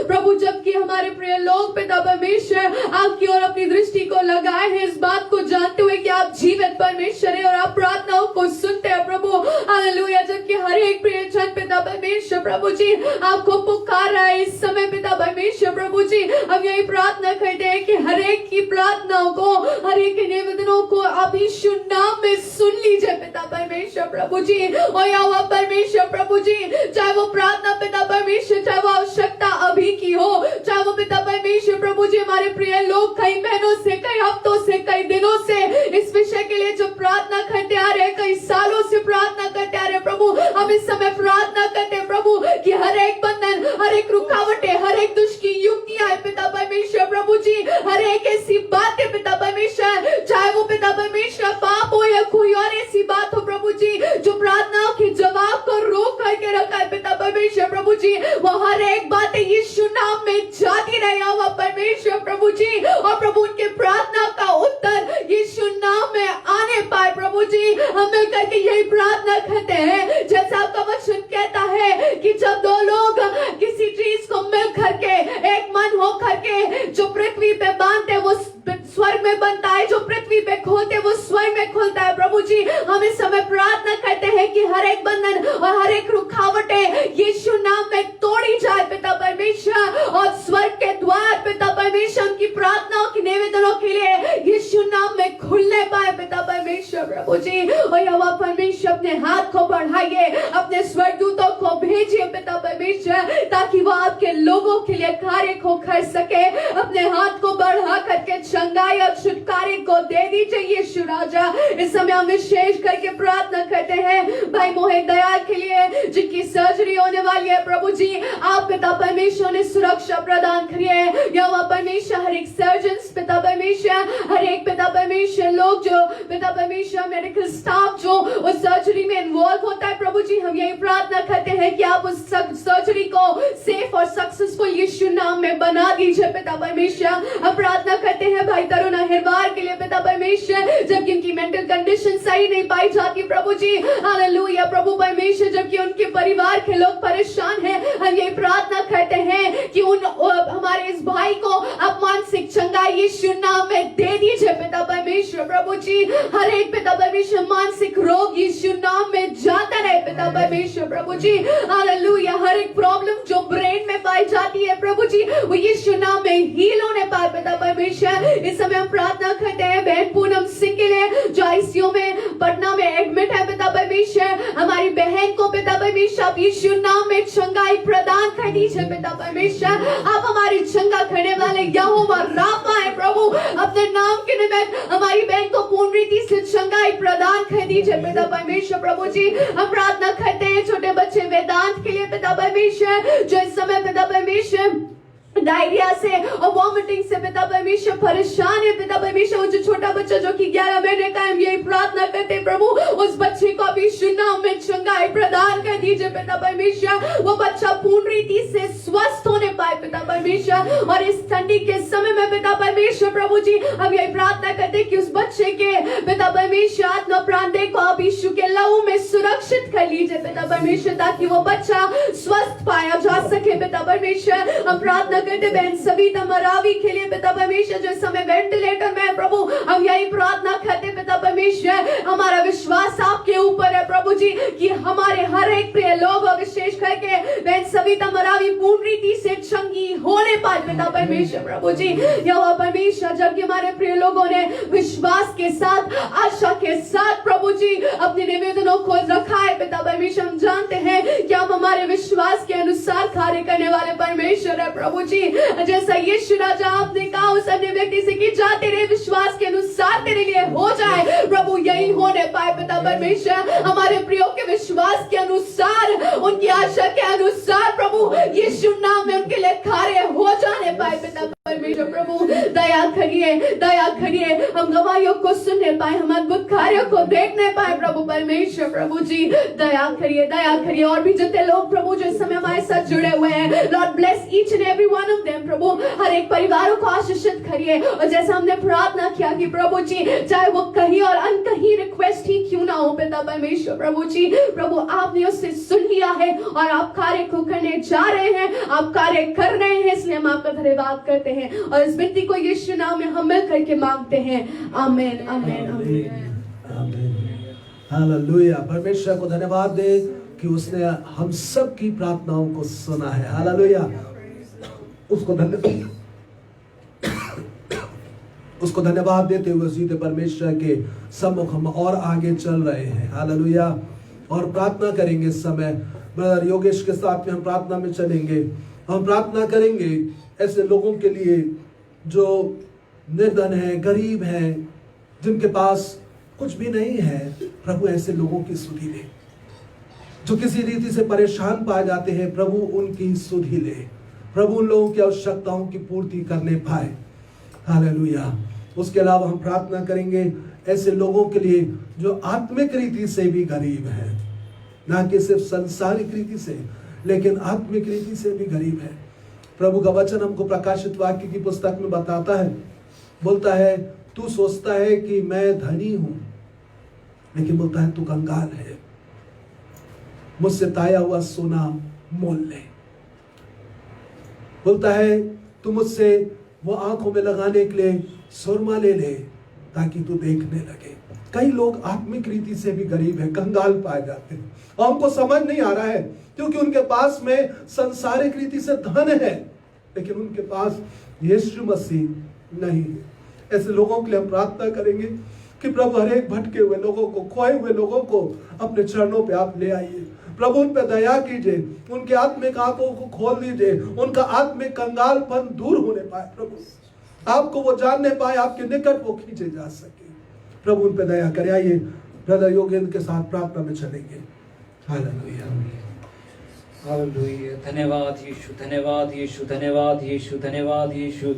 प्रभु, जबकि हमारे प्रिय लोग पिता परमेश्वर आपकी ओर अपनी दृष्टि को लगाए हैं, इस बात को जानते हुए कि आप जीवित परमेश्वर है और आप प्रार्थनाओं को सुनते हैं प्रभु। हालेलुया। जबकि हर एक प्रिय जन पिता परमेश्वर प्रभु जी आपको पुकार रहा है इस समय पिता परमेश्वर प्रभु जी। हम यही प्रार्थना करते हैं कि हर एक की प्रार्थनाओं को, हर एक के निवेदनों को आप यीशु नाम में सुन लीजिए पिता परमेश्वर प्रभु जी। और यहोवा परमेश्वर प्रभु जी, चाहे वो प्रार्थना पिता परमेश्वर, चाहे वो आवश्यकता अभी की हो, चाहे वो पिता परमेश्वर प्रभु जी हमारे प्रिय लोग कई महीनों से, कई हफ्तों से, कई दिनों से इस विषय के लिए जो प्रार्थना करते आ रहे, कई सालों से प्रार्थना करते आ रहे प्रभु, हम इस समय प्रार्थना करते हैं प्रभु कि हर एक बंधन, हर एक रुकावटें, हर एक दुष्ट की युक्तियां पिता परमेश्वर प्रभु जी, हर एक ऐसी बातें पिता परमेश्वर, चाहे वो पिता परमेश्वर पाप हो या कोई और ऐसी बात हो प्रभु जी, जो प्रार्थनाओं के जवाब को रोक करके रखा है पिता परमेश्वर प्रभु जी, वो हर एक बातें यीशु नाम में जाती रहे हुआ परमेश्वर प्रभु जी। और प्रभु उनके प्रार्थना का उत्तर यीशु नाम में आने पाए प्रभु जी। हम मिल करके यही प्रार्थना करते हैं, जैसा आपका वचन कहता है कि जब दो लोग किसी चीज को मिल करके एक मन हो करके जो पृथ्वी पे बांधते वो स्वर्ग में बनता है, जो पृथ्वी पे खोलते वो स्वर्ग में खुलता है प्रभु जी। हम इस समय प्रार्थना करते हैं कि हर एक बंधन और हर एक रुकावटें यीशु नाम में तोड़ी जाए पिता परमेश्वर, और स्वर्ग के द्वार पिता परमेश्वर की प्रार्थनाओं की निवेदनों के लिए यीशु नाम में खुलने पाए पिता परमेश्वर प्रभु जी। और यहोवा परमेश्वर अपने हाथ को बढ़ाइए, अपने स्वर्गदूतों को भेजिए पिता परमेश्वर, ताकि वो आपके लोगों के लिए कार्य को कर सके। अपने हाथ को बढ़ा करके चंगाई और छुटकारे को दे दीजिए यीशु राजा। इस समय हम विशेष करके प्रार्थना करते हैं भाई मोहित दयाल के लिए, जिनकी सर्जरी होने वाली है प्रभु जी। आप पिता परमेश्वर ने सुरक्षा प्रदान करिए, यहोवा परमेश्वर हर एक सर्जन पिता परमेश्वर, हर एक पिता परमेश्वर लोग जो पिता परमेश्वर मेडिकल स्टाफ जो उस सर्जरी में इन्वॉल्व होता है प्रभु जी, हम यही प्रार्थना करते हैं कि आप उस सर्जरी को सेफ और सक्सेसफुल यीशु नाम में बना दीजिए पिता परमेश्वर। हम प्रार्थना करते हैं भाई तरुण अहिरवार के लिए पिता परमेश्वर, जबकि उनकी मेंटल कंडीशन सही नहीं पाई जाती प्रभु जी। हालेलुया प्रभु परमेश्वर, जबकि उनके परिवार के लोग परेशान हैं, हम यही प्रार्थना करते हैं कि उन हमारे इस भाई को आप मानसिक चंगाई यीशु नाम में दे दीजिए पिता परमेश्वर प्रभु जी। हर एक पिता परमेश्वर मानसिक रोग यीशु नाम में जाता रहे पिता परमेश्वर प्रभु जी। हालेलुया। हर एक प्रॉब्लम जो ब्रेन में पाई जाती है प्रभु जी, वो यीशु नाम में हील होने पाए पिता परमेश्वर। इस समय हम प्रार्थना करते हैं बहन पूनम सिंह के लिए जो आईसीयू में पटना में एडमिट है पिता परमेश्वर। हमारी बहन को पिता परमेश्वर आप यीशु नाम में चंगाई प्रदान कर दीजिए पिता परमेश्वर। आप हमारी चंगा करने वाले यहोवा राफा है प्रभु, अपने नाम के निमित्त हमारी बहन को पूर्ण रीति से चंगाई प्रदान कर दीजिए पिता परमेश्वर। प्रभु जी हम प्रार्थना करते हैं छोटे बच्चे वेदांत के लिए पिता परमेश्वर, जो इस समय पिता परमेश्वर डायरिया से और वॉमिटिंग से पिता परमेश्वर परेशान है पिता परमेश्वर। जो छोटा बच्चा जो कि 11 महीने का है, हम यही प्रार्थना करते हैं प्रभु उस बच्चे को भी नाम में चंगाई प्रदान कर दीजिए पिता परमेश्वर। वो बच्चा पूर्ण रीति से स्वस्थ होने पाए पिता परमेश्वर। और इस ठंडी के समय में पिता परमेश्वर प्रभु जी हम यही प्रार्थना करते हैं कि उस बच्चे के पिता परमेश्वर आत्मा प्राण देह को आप यीशु के लहू में सुरक्षित कर लीजिए पिता परमेश्वर, ताकि वो बच्चा स्वस्थ पाया जा सके पिता परमेश्वर। हम प्रार्थना करते बहन सविता मरावी के लिए पिता परमेश्वर, जो इस समय वेंटिलेटर में है प्रभु, हम यही प्रार्थना करते पिता परमेश्वर। हमारा विश्वास आपके ऊपर है प्रभु जी कि हमारे हर एक प्रिय लोग विशेष करके बहन सविता मरावी पूर्ण रीति से चंगी होने पाए पिता परमेश्वर। प्रभु जी यहोवा परमेश्वर, जबकि हमारे प्रिय लोगों ने विश्वास के साथ आशा के साथ प्रभु जी अपने निवेदनों को रखा है पिता परमेश्वर, हम जानते हैं कि आप हमारे विश्वास के अनुसार कार्य करने वाले परमेश्वर है प्रभु जी। जैसा यीशु राजा आपने कहा उस अन्य व्यक्ति से कि जा तेरे विश्वास के अनुसार तेरे लिए हो जाए, प्रभु यही होने पाए पिता परमेश्वर। हमारे प्रियो के विश्वास के अनुसार, उनकी आशा के अनुसार प्रभु यीशु नाम में उनके लिए कार्य हो जाने पाए पिता परमेश्वर। प्रभु दया करिए, दया करिए, हम गवाहियों को सुनने पाए, हम अद्भुत कार्यों को देखने पाए प्रभु परमेश्वर। प्रभु जी दया करिए, दया करिए। और भी जितने लोग प्रभु जो इस समय हमारे साथ जुड़े हुए हैं, Lord bless each and every one of them प्रभु, हर एक परिवारों को आशीषित करिए। और जैसा हमने प्रार्थना किया कि प्रभु जी चाहे वो कहीं और अनकहीं रिक्वेस्ट ही क्यों ना हो पिता परमेश्वर, प्रभु जी प्रभु आपने उससे सुन लिया है और आप कार्य को करने जा रहे हैं, आप कार्य कर रहे हैं, इसलिए हम आपका धन्यवाद करते हैं और इस विनती को यीशु नाम में हम मिल करके मांगते हैं। आमीन आमीन आमीन। हालेलुया। परमेश्वर को धन्यवाद दे कि उसने हम सब की प्रार्थनाओं को सुना है। हालेलुया। उसको धन्यवाद देते हुए सीधे परमेश्वर के सम्मुख हम और आगे चल रहे हैं। हालेलुया। और प्रार्थना करेंगे इस समय ब्रदर योगेश के साथ में हम प्रार्थना में चलेंगे। हम प्रार्थना करेंगे ऐसे लोगों के लिए जो निर्धन हैं, गरीब हैं, जिनके पास कुछ भी नहीं है। प्रभु ऐसे लोगों की सुधि ले, जो किसी रीति से परेशान पाए जाते हैं, प्रभु उनकी सुधि ले। प्रभु उन लोगों की आवश्यकताओं की पूर्ति करने पाए। हालेलुया। उसके अलावा हम प्रार्थना करेंगे ऐसे लोगों के लिए जो आत्मिक रीति से भी गरीब हैं, ना कि सिर्फ सांसारिक रीति से, लेकिन आत्मिक रीति से भी गरीब है। प्रभु का वचन हमको प्रकाशित वाक्य की पुस्तक में बताता है, बोलता है तू सोचता है कि मैं धनी हूं, लेकिन बोलता है तू कंगाल है, मुझसे ताया हुआ सोना मोल ले। बोलता है तू मुझसे वो आंखों में लगाने के लिए सुरमा ले ले ताकि तू देखने लगे। कई लोग आत्मिक रीति से भी गरीब है, कंगाल पाए जाते हैं और हमको समझ नहीं आ रहा है क्योंकि उनके पास में संसारिक रीति से धन है, लेकिन उनके पास यीशु मसीह नहीं है। ऐसे लोगों के लिए हम प्रार्थना करेंगे कि प्रभु हर एक भटके हुए लोगों को, खोए हुए लोगों को अपने चरणों पे आप ले आइए। प्रभु उन पे दया कीजिए, उनके आत्मिक आंखों को खोल दीजिए, उनका आत्मिक कंगालपन दूर होने पाए। प्रभु आपको वो जानने पाए, आपके निकट वो खींचे जा सके। प्रभु उन पे दया करे। आइए ब्रदर योगेंद्र के साथ प्रार्थना में चलेंगे। हालेलुया। हालेलुया। धन्यवाद यीशु, धन्यवाद यीशु, धन्यवाद यीशु, धन्यवाद यीशु।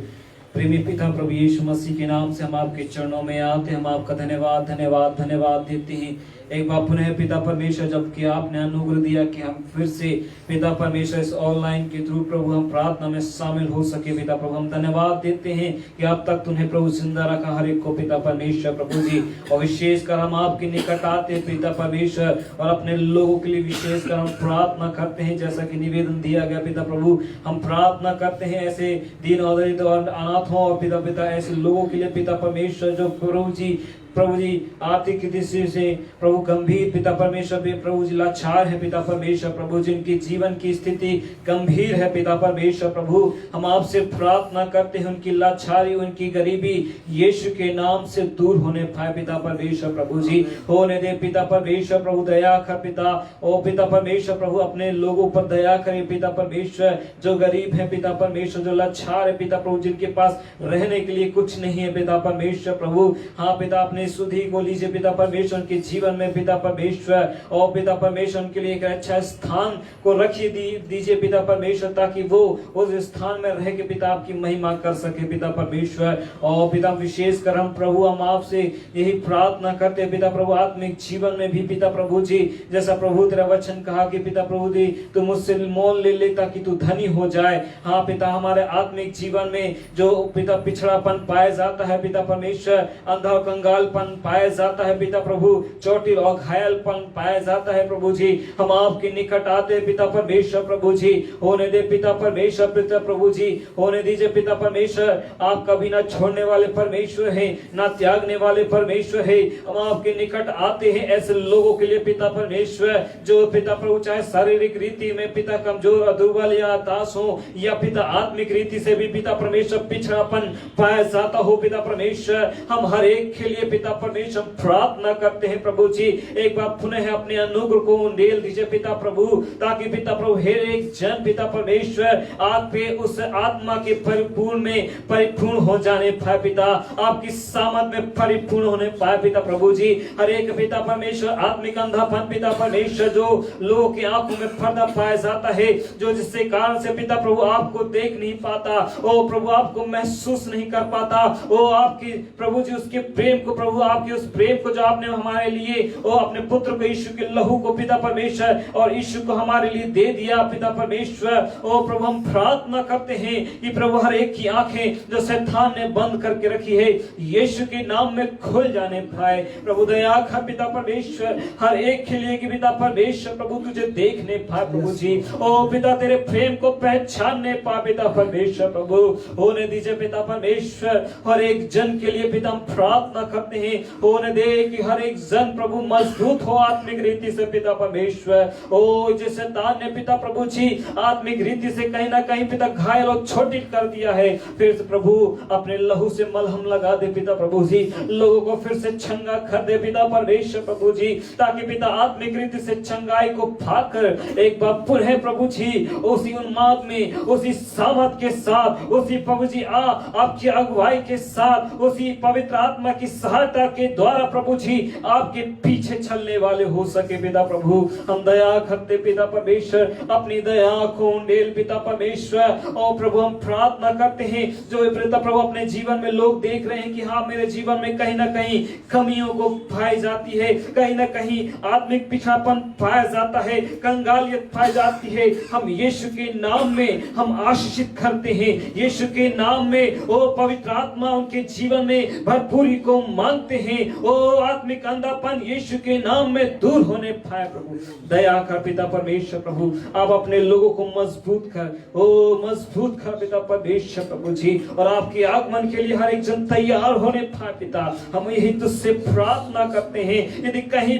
प्रेमी पिता प्रभु यीशु मसीह के नाम से हम आपके चरणों में आते हैं, हम आपका धन्यवाद धन्यवाद धन्यवाद देते हैं। एक बार पुनः पिता परमेश्वर, जबकि आपने अनुग्रह दिया कि हम फिर से पिता परमेश्वर इस ऑनलाइन के थ्रू प्रभु हम प्रार्थना में शामिल हो सके। पिता प्रभु हम धन्यवाद देते हैं कि अब तक तुम्हें प्रभु जिंदा रखा हर एक को पिता परमेश्वर प्रभु जी। और विशेषकर हम आपके निकट आते हैं पिता परमेश्वर और अपने लोगों के लिए विशेषकर हम प्रार्थना करते हैं, जैसा कि निवेदन दिया गया पिता प्रभु। हम प्रार्थना करते हैं ऐसे दीन और अनाथों और पिता ऐसे लोगों के लिए पिता परमेश्वर जो प्रभु जी प्रभु जी आर्थिक दृष्टि से प्रभु गंभीर पिता परमेश्वर भी प्रभु जी लाचार है पिता परमेश्वर प्रभु, जिनकी जीवन की स्थिति गंभीर है पिता परमेश्वर प्रभु, हम आपसे प्रार्थना करते हैं उनकी लाचारी उनकी गरीबी यीशु के नाम से दूर होने पाए पिता परमेश्वर प्रभु जी। होने दे पिता परमेश्वर प्रभु, दया कर पिता, ओ पिता परमेश्वर प्रभु अपने लोगों पर दया करे पिता परमेश्वर, जो गरीब है पिता परमेश्वर, जो लाचार है पिता प्रभु, जिनके पास रहने के लिए कुछ नहीं है पिता परमेश्वर प्रभु। हाँ पिता अपने सुधि को लीजिए पिता परमेश्वर उनके जीवन में पिता परमेश्वर, और पिता परमेश्वर उनके लिए एक अच्छा स्थान को रखिए दीजिए पिता परमेश्वर, ताकि वो उस स्थान में रह के पिता आपकी महिमा कर सके पिता परमेश्वर। और पिता विशेष कर हम प्रभु हम आपसे यही प्रार्थना करते पिता प्रभु, आत्मिक जीवन में भी पिता प्रभु जी, जैसा प्रभु तेरा वचन कहा कि पिता प्रभु जी तू मुझसे मोल ले ले ताकि तू धनी हो जाए। हाँ पिता हमारे आत्मिक जीवन में जो पिता पिछड़ापन पाया जाता है पिता परमेश्वर, अंधा कंगालपन पाया जाता है पिता प्रभु, चोटिल और घायलपन पाया जाता है प्रभु जी, हम आपके निकट आते हैं पिता परमेश्वर प्रभु जी। होने दे पिता परमेश्वर पिता प्रभु जी, होने दीजिए पिता परमेश्वर, आप कभी ना छोड़ने वाले परमेश्वर है, ना त्यागने वाले परमेश्वर है। हम आपके निकट आते हैं ऐसे लोगों के लिए पिता परमेश्वर, जो पिता प्रभु चाहे शारीरिक रीति में पिता कमजोर और दुर्बल या हताश हो, या पिता आत्मिक रीति से भी पिता परमेश्वर पिछड़ापन पाया जाता हो पिता परमेश्वर, हम हर एक के लिए पिता परमेश्वर प्रार्थना करते हैं प्रभु जी। एक बार पुनः अपने अनुग्रह को उंडेल दीजिए पिता प्रभु, ताकि पिता प्रभु हर एक जन पिता परमेश्वर आप पे उस आत्मा के परिपूर्ण हो जाने पाए पिता, आपकी सामर्थ में परिपूर्ण होने पाए पिता प्रभु जी। हर एक पिता परमेश्वर आत्मिक अंधापन पिता परमेश्वर, जो लोगों की आंखों में पर्दा पाया जाता है, जो जिससे कारण से पिता प्रभु आपको देख नहीं पाता, ओ प्रभु आपको महसूस नहीं कर पाता, ओ आपकी प्रभु जी उसके प्रेम को प्रभु, आपके उस प्रेम को जो आपने हमारे लिए ओ अपने पुत्र को यीशु के लहू को पिता परमेश्वर और यीशु को हमारे लिए दे दिया पिता परमेश्वर। ओ प्रभु हम प्रार्थना करते हैं कि प्रभु हर एक की आंखें जो शैतान ने बंद करके रखी है यीशु के नाम में खुल जाने पाए प्रभु। दया कर पिता परमेश्वर हर एक के लिए कि पिता परमेश्वर प्रभु तुझे देखने पाए प्रभु जी, ओ पिता तेरे प्रेम को पहचानने पाए पिता परमेश्वर प्रभु। होने दीजिए पिता परमेश्वर हर एक जन के लिए पिता हम प्रार्थना करते हैं, होने दे कि हर एक जन प्रभु मजबूत हो आत्मिक रीति से पिता परमेश्वर। ओ जिस शैतान ने पिता प्रभु जी आत्मिक रीति से कहीं ना कहीं पिता घायल और छोटिल कर दिया है, फिर से प्रभु अपने लहू से मलहम लगा दे पिता प्रभु जी, लोगों को फिर से चंगा कर दे पिता परमेश्वर प्रभु जी, ताकि पिता आत्मिक रीति से चंगाई को पाकर एक बार पुनः प्रभु जी उसी उन्माद में उसी सामर्थ के साथ उसी प्रभु जी आपकी अगुवाई के साथ उसी पवित्र आत्मा की सहायता के द्वारा प्रभु जी आपके पीछे चलने वाले हो सके पिता प्रभु। हम दया करते पिता परमेश्वर, अपनी दया को उंडेल पिता परमेश्वर। और प्रभु हम प्रार्थना करते हैं जो पिता प्रभु अपने जीवन में लोग देख रहे हैं कि हाँ मेरे जीवन में कहीं ना कहीं कमियों को पाई जाती है, कहीं ना कहीं आत्मिक पिछड़ापन पाया जाता है, कंगालियत पाई जाती है, हम यीशु के नाम में हम आशीषित करते हैं, यीशु के नाम में ओ पवित्र आत्मा उनके जीवन में भरपूरी को मांगते हैं, ओ आत्मिक अंधापन यीशु के नाम में दूर होने पाए प्रभु। दया कर पिता परमेश्वर प्रभु, आप अपने लोगों को मजबूत कर, ओ मजबूत कर पिता परमेश्वर प्रभु जी, और आपके आगमन के लिए हर एक जन तैयार होने पाए पिता। हम यही तुझसे प्रार्थना करते हैं, यदि कहीं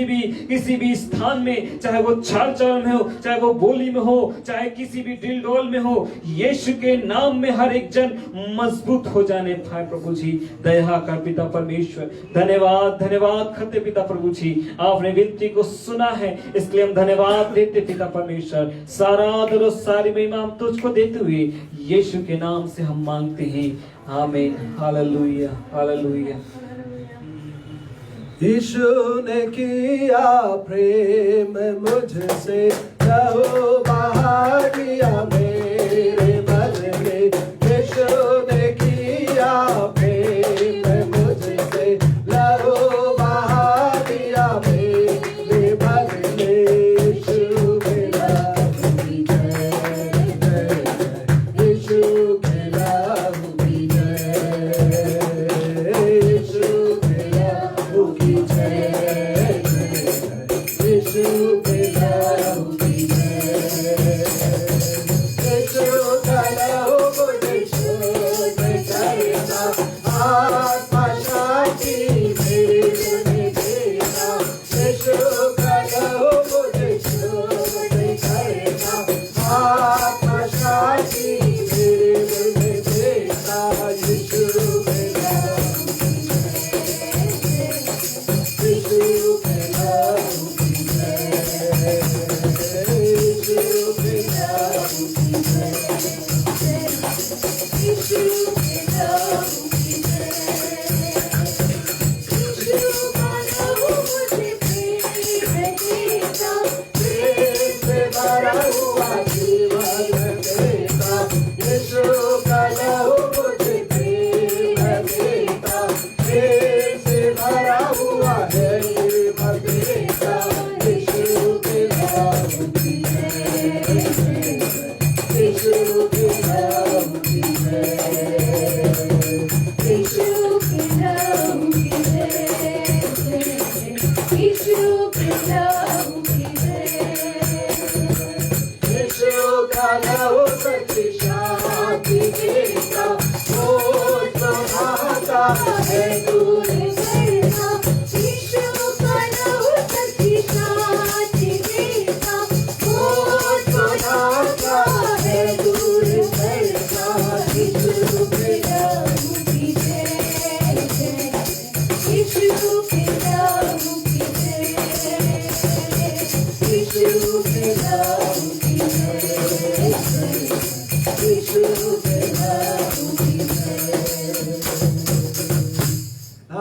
भी किसी भी स्थान में, चाहे वो चाल चलन में हो, चाहे वो बोली में हो, चाहे किसी भी दिल डोल में हो, यीशु के नाम में हर एक जन मजबूत हो जाने पाए प्रभु जी। दया कर पिता परमेश्वर, धन्यवाद करते पिता प्रभु जी, आपने विनती को सुना है इसलिए हम धन्यवाद देते पिता परमेश्वर। सारा आदर और सारी महिमा हम तुझको देते हुए यीशु के नाम से हम मांगते हैं, आमीन। Hallelujah hallelujah. यीशु ने किया प्रेम मुझसे, लहू बहा दिया मेरे बदले। यीशु ने किया प्रेम मुझसे, लहू बहा दिया मेरे बदले। यीशु मेरा यीशु के लहू की जय, यीशु के लहू की जय, यीशु के लहू की जय, यीशु का लहू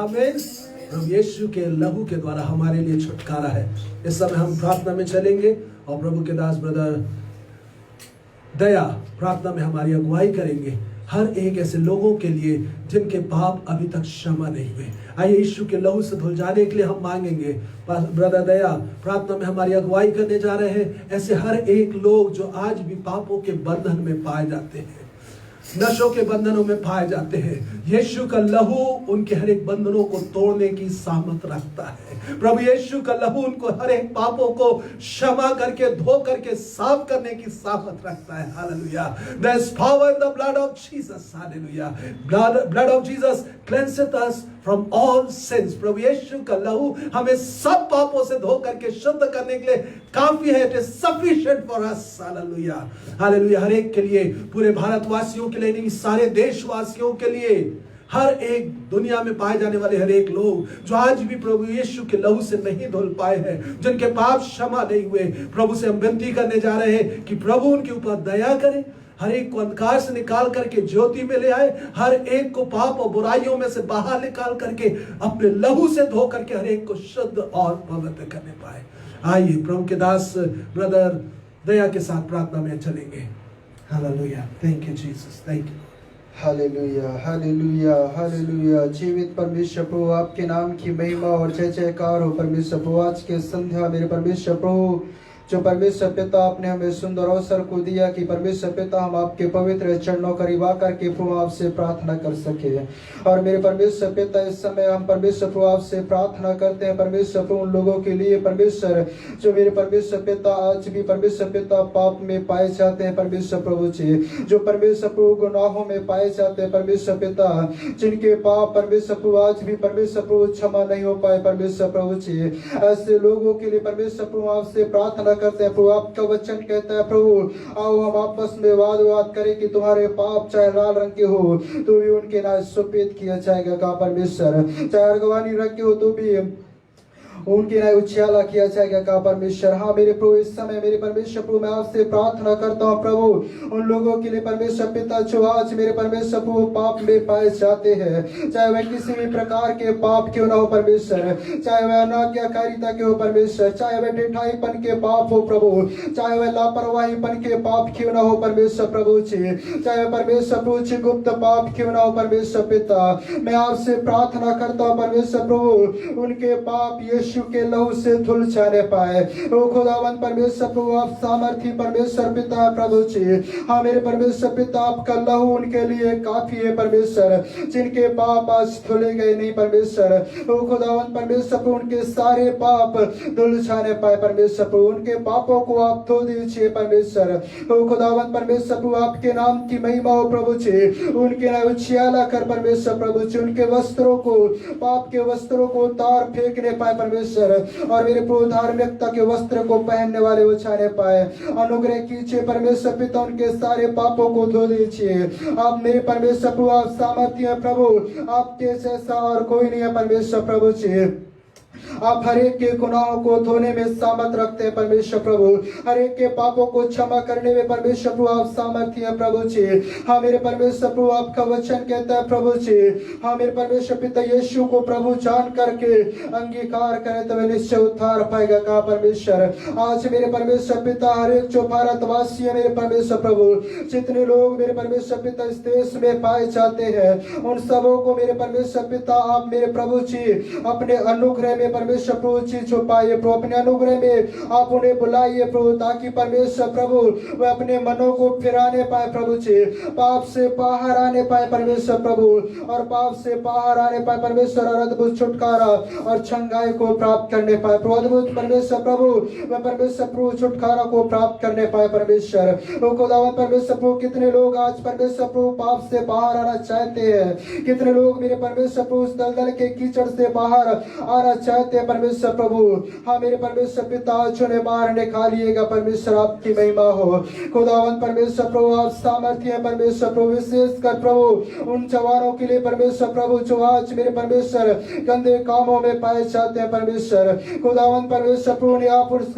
आमीन। प्रभु यीशु के लहू के द्वारा हमारे लिए छुटकारा है। इस समय हम प्रार्थना में चलेंगे और प्रभु के दास ब्रदर दया प्रार्थना में हमारी अगुवाई करेंगे, हर एक ऐसे लोगों के लिए जिनके पाप अभी तक क्षमा नहीं हुए। आइए यीशु के लहू से धुल जाने के लिए हम मांगेंगे। ब्रदर दया प्रार्थना में हमारी अगुवाई करने जा रहे हैं। ऐसे हर एक लोग जो आज भी पापों के बंधन में पाए जाते हैं, नशों के बंधनों में पाए जाते हैं, यीशु का लहू उनके हर एक बंधनों को तोड़ने की सामर्थ रखता है। प्रभु यीशु का लहू उनको हर एक पापों को क्षमा करके, धो करके, साफ करने की सामर्थ रखता है। Hallelujah. There is power in the blood of Jesus. Hallelujah. Blood of Jesus cleanseth us from all sins. प्रभु यीशु का लहू हमें सब पापों से धो करके शुद्ध करने के लिए काफी है। It is sufficient for us. Hallelujah. Hallelujah. हर एक के लिए, पूरे भारतवासियों के लिए नहीं, सारे देशवासियों के लिए, हर एक दुनिया में पाए जाने वाले हर एक लोग जो आज भी प्रभु यीशु के लहू से नहीं धुल पाए हैं, जिनके पाप क्षमा नहीं हुए, प्रभु से हम विनती करने जा रहे हैं कि प्रभु उनके ऊपर दया करे, हर एक को अंधकार से निकाल करके ज्योति में ले आए, हर एक को पाप और बुराइयों में से बाहर निकाल करके अपने लहू से धो करके हर एक को शुद्ध और पवित्र करने पाए। आइए प्रभु के दास ब्रदर दया के साथ प्रार्थना में चलेंगे। Hallelujah. Thank you Jesus. Thank you. Hallelujah, hallelujah, hallelujah. जीवित परमेश्वर प्रभु, आपके नाम की महिमा और जय जयकार हो परमेश्वर प्रभु। आज के संध्या मेरे परमेश्वर प्रभु, जो परमेश्वर पिता आपने हमें सुंदर अवसर को दिया कि परमेश्वर पिता हम आपके पवित्र चरणों करीबा करके प्रभु आपसे प्रार्थना कर सके। और मेरे परमेश्वर पिता, इस समय हम परमेश्वर प्रभु आपसे प्रार्थना करते हैं परमेश्वर प्रभु उन लोगों के लिए परमेश्वर जो मेरे परमेश्वर पिता आज भी परमेश्वर पिता पाप में पाए जाते हैं परमेश्वर प्रभु जी, जो परमेश्वर प्रभु गुनाहों में पाए जाते हैं परमेश्वर पिता, जिनके पाप परमेश्वर प्रभु आज भी परमेश्वर प्रभु क्षमा नहीं हो पाए परमेश्वर प्रभु जी, ऐसे लोगों के लिए परमेश्वर प्रभु आपसे प्रार्थना करते हैं। प्रभु आपका वचन कहता है प्रभु आओ हम आपस में वाद विवाद करें कि तुम्हारे पाप चाहे लाल रंग के हो तो भी उनके नाम सफेद किया जाएगा का परमेश्वर, चाहे अर्गवानी रंग के हो तो भी उनके नाम उछाला किया जाएगा का परमेश्वर। हाँ मेरे प्रभु, इस समय मेरे परमेश्वर प्रभु मैं आपसे प्रार्थना करता हूँ प्रभु उन लोगों के लिए परमेश्वर पिता जो आज मेरे परमेश्वर प्रभु पाप में पाए जाते हैं, चाहे वह किसी भी प्रकार के पाप क्यों ना हो परमेश्वर, चाहे वह अनाज्ञाकारिता के हो परमेश्वर, चाहे वह ढिठाईपन के पाप हो प्रभु, चाहे वह लापरवाहीपन के पाप क्यों ना हो परमेश्वर प्रभु जी, चाहे परमेश्वर प्रभु जी गुप्त पाप क्यों ना हो परमेश्वर पिता, मैं आपसे प्रार्थना करता हूँ परमेश्वर प्रभु उनके पाप यीशु के लहू से धुल जाने पाए। ओ खुदावन परमेश्वर प्रभु आप सामर्थी परमेश्वर पिता प्रभु जी, हाँ मेरे परमेश्वर पिता आपका लहू उनके लिए काफी है परमेश्वर, जिनके पाप आज धुले गए नहीं परमेश्वर। ओ खुदावन परमेश्वर प्रभु उनके सारे पाप धुल जाने पाए परमेश्वर प्रभु, उनके पापों को आप धो दीजिए परमेश्वर। ओ खुदावन परमेश्वर प्रभु आपके नाम की महिमा हो प्रभु जी, उनके नाम उछाला कर परमेश्वर प्रभु जी, उनके वस्त्रों को पाप के वस्त्रों को उतार फेंकने पाए परमेश्वर, और मेरे प्रभु धार्मिकता के वस्त्र को पहनने वाले उछाने पाए। अनुग्रह कीजिए परमेश्वर पिता उनके सारे पापों को धो दीजिए। आप मेरे परमेश्वर प्रभु आप सामर्थ्य हैं प्रभु, आपके जैसा और कोई नहीं है परमेश्वर प्रभु जी। आप हर एक के गुनाहों को धोने में सामर्थ रखते हैं परमेश्वर प्रभु। हर एक के पापों को क्षमा करने में परमेश्वर प्रभु आप सामर्थ्य हैं प्रभु जी। हाँ मेरे परमेश्वर प्रभु, आपका वचन कहता है प्रभु जी, हाँ मेरे परमेश्वर पिता यीशु को प्रभु जान करके अंगीकार करें तो वे निश्चय उद्धार पाएगा। कहा परमेश्वर आज मेरे परमेश्वर पिता हर एक जो भारतवासी है मेरे परमेश्वर प्रभु, जितने लोग मेरे परमेश्वर पिता इस देश में पाए जाते हैं उन सबों को मेरे परमेश्वर पिता आप मेरे प्रभु जी अपने अनुग्रह में परमेश्वर प्रभु जी जो पाए प्रभु, अपने अनुग्रह में आप उन्हें बुलाइए प्रभु, ताकि परमेश्वर प्रभु वे अपने मनों को फिराने पाए प्रभु जी, पाप से बाहर आने पाए परमेश्वर प्रभु, और पाप से बाहर आने पाए परमेश्वर, और अद्भुत छुटकारा और छंगाई को प्राप्त करने पाए प्रभु, अद्भुत परमेश्वर प्रभु वे परमेश्वर प्रभु छुटकारा को प्राप्त करने पाए परमेश्वर। खुदावंद परमेश्वर प्रभु कितने लोग आज परमेश्वर प्रभु पाप से बाहर आना चाहते हैं, कितने लोग मेरे परमेश्वर प्रभु उस दलदल के कीचड़ से बाहर आना चाहते हैं परमेश्वर प्रभु। हाँ मेरे परमेश्वर पिता आज उन्हें बाहर निकालिएगा परमेश्वर, आपकी महिमा हो। खुदावंद परमेश्वर प्रभु आप सामर्थ्य है परमेश्वर प्रभु, विशेष कर प्रभु उन जवानों के लिए परमेश्वर प्रभु जो आज मेरे परमेश्वर गंदे कामों में पाए जाते हैं परमेश्वर। खुदावंद परमेश्वर प्रभु ने आप उस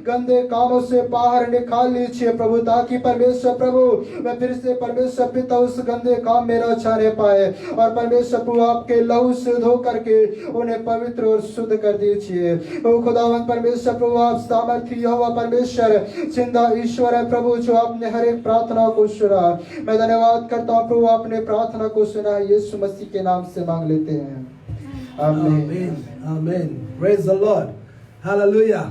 गंदे कामों से बाहर निकाल लीजिए प्रभु, ताकि परमेश्वर प्रभु वह फिर से परमेश्वर पिता उस गंदे काम में न छाने पाए, और परमेश्वर प्रभु आपके लहू से धो करके उन्हें पवित्र और शुद्ध कर दीजिए। ओ खुदावंद परमेश्वर प्रभु आप सामर्थ्य यहोवा परमेश्वर जिंदा ईश्वर है प्रभु, जो आपने हर एक प्रार्थना को सुना। मैं धन्यवाद करता हूँ प्रभु आपने प्रार्थना को सुना, यीशु मसीह के नाम से मांग लेते हैं, आमीन आमीन। Praise the Lord, hallelujah,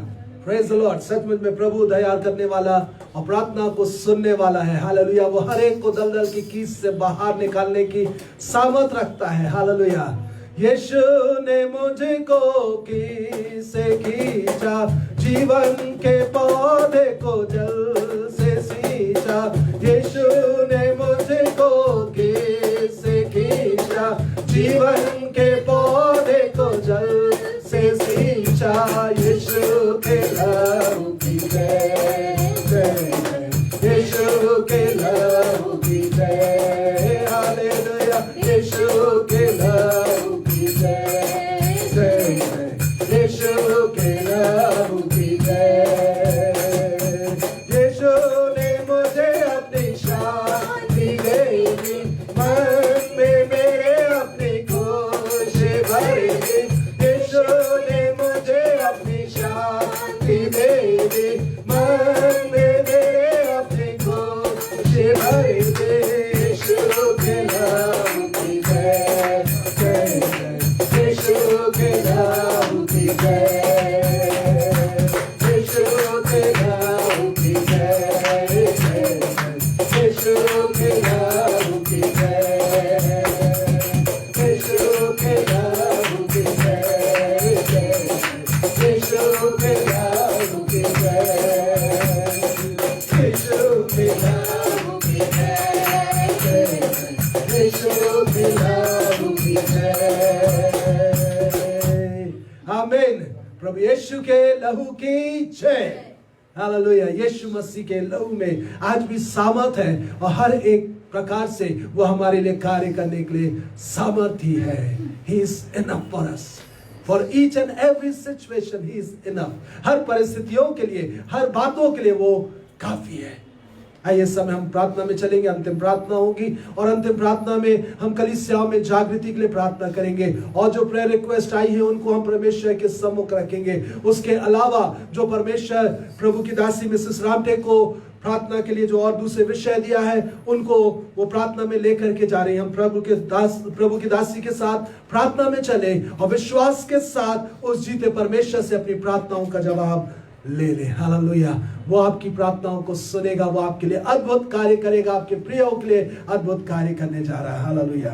praise the Lord. सचमुच में प्रभु दया करने वाला और प्रार्थना को सुनने वाला है, हालेलुया। वो हर एक को दलदल की कीच से बाहर निकालने की सामर्थ रखता है, हालेलुया। यीशु ने मुझको कीच से खींचा, जीवन के पौधे को जल से सींचा। यीशु ने मुझको कीच से खींचा, जीवन के पौधे को जल से सींचा। यीशु के लहू की जय जय, यीशु के लहू की जय, हालेलुया। यीशु के लहू की जय जय, यीशु के लहू की जय। यीशु ने मुझे अपनी शांति दे दी, मन में मेरे अपनी खुशी भर दी। यीशु ने मुझे अपनी शांति दे दी, मन में मेरे अपनी खुशी भर दी। यीशु के नाम की जय जय जय, यीशु के नाम की जय, यीशु के नाम की जय जय, यीशु के नाम की जय, यीशु के नाम की जय जय, यीशु के नाम की जय, यीशु के नाम की जय, यीशु के नाम की जय, आमीन। प्रभु यीशु के लहू की जय, हालेलुया। यीशु मसीह के लहू में आज भी सामर्थ है, और हर एक प्रकार से वो हमारे लिए कार्य करने के लिए सामर्थी है। He is enough for us. For each and every situation he is enough. हर परिस्थितियों के लिए, हर बातों के लिए वो काफी है। आइए समय हम प्रार्थना में चलेंगे, अंतिम प्रार्थना होगी, और अंतिम प्रार्थना में हम कलीसियाओं में जागृति के लिए प्रार्थना करेंगे, और जो प्रेयर रिक्वेस्ट आई है उनको हम परमेश्वर के सम्मुख रखेंगे। उसके अलावा जो परमेश्वर प्रभु की दासी मिसेस रामटे को प्रार्थना के लिए जो और दूसरे विषय दिया है उनको वो प्रार्थना में लेकर के जा रहे हैं। हम प्रभु की दासी के साथ प्रार्थना में चले, और विश्वास के साथ उस जीते परमेश्वर से अपनी प्रार्थनाओं का जवाब ले ले, हालेलुया। वो आपकी प्रार्थनाओं को सुनेगा, वो आपके लिए अद्भुत कार्य करेगा, आपके प्रियों के लिए अद्भुत कार्य करने जा रहा है, hallelujah.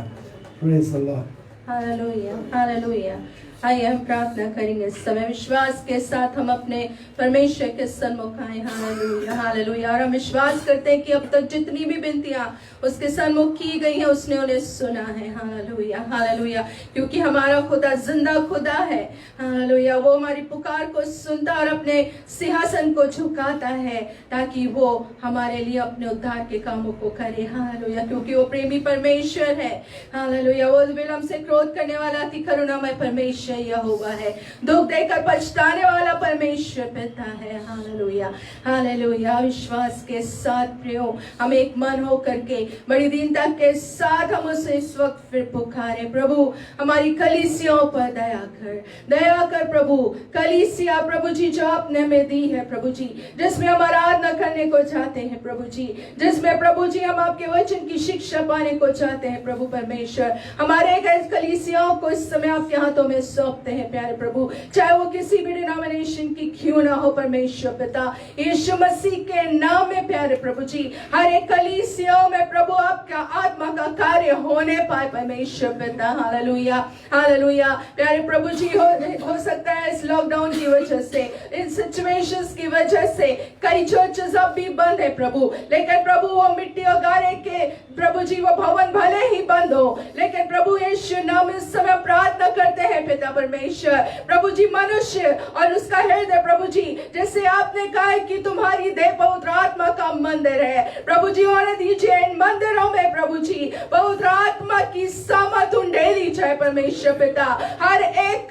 Praise the Lord, hallelujah, hallelujah. आइए हम प्रार्थना करेंगे इस समय विश्वास के साथ हम अपने परमेश्वर के सन्मुख आए, हालेलुया, हालेलुया। और हम विश्वास करते हैं कि अब तक जितनी भी विनतियां उसके सन्मुख की गई हैं उसने उन्हें सुना है, हालेलुया, हालेलुया। क्योंकि हमारा खुदा जिंदा खुदा है, हालेलुया। वो हमारी पुकार को सुनता और अपने सिंहासन को झुकाता है, ताकि वो हमारे लिए अपने उद्धार के कामों को करे, हालेलुया। क्योंकि वो प्रेमी परमेश्वर है, हालेलुया। वो विलंब से क्रोध करने वाला अति करुणामय परमेश्वर परमेश्वर यहोवा है, दुख देकर पछताने वाला परमेश्वर पिता है। Hallelujah, hallelujah. विश्वास के साथ प्रियो हम एक मन हो करके बड़ी दीनता के साथ हम उसे इस वक्त फिर पुकारे। प्रभु हमारी कलीसियाओं पर दया कर प्रभु। कलीसिया प्रभु जी जो आपने हमें दी है प्रभु जी, जिसमें हम आराधना करने को चाहते हैं प्रभु जी, जिसमें प्रभु जी हम आपके वचन की शिक्षा पाने को चाहते हैं प्रभु परमेश्वर। हमारे कलीसियाओं को इस समय आपके हाथों में सौंपते हैं प्यारे प्रभु, चाहे वो किसी भी डिनोमिनेशन की क्यों ना हो परमेश्वर पिता। यीशु मसीह के नाम में प्यारे प्रभु जी हर एक कलीसियाओं में प्रभु आपका आत्मा का कार्य होने पाए परमेश्वर पिता। Hallelujah, hallelujah. प्यारे प्रभु जी हो सकता है इस लॉकडाउन की वजह से, इन सिचुएशंस की वजह से कई चर्चेस अब भी बंद है प्रभु, लेकिन प्रभु वो मिट्टी और गारे के प्रभु जी वो भवन भले ही बंद हो, लेकिन प्रभु यीशु नाम इस समय प्रार्थना करते हैं पिता परमेश्वर। प्रभु जी मनुष्य और उसका हृदय प्रभु जी जैसे आपने कहा है कि तुम्हारी देह पवित्र आत्मा का मंदिर है प्रभु जी, होने दीजिए इन मंदिरों में प्रभु जी पवित्र आत्मा की सामर्थ उंडेली जाए परमेश्वर पिता। हर एक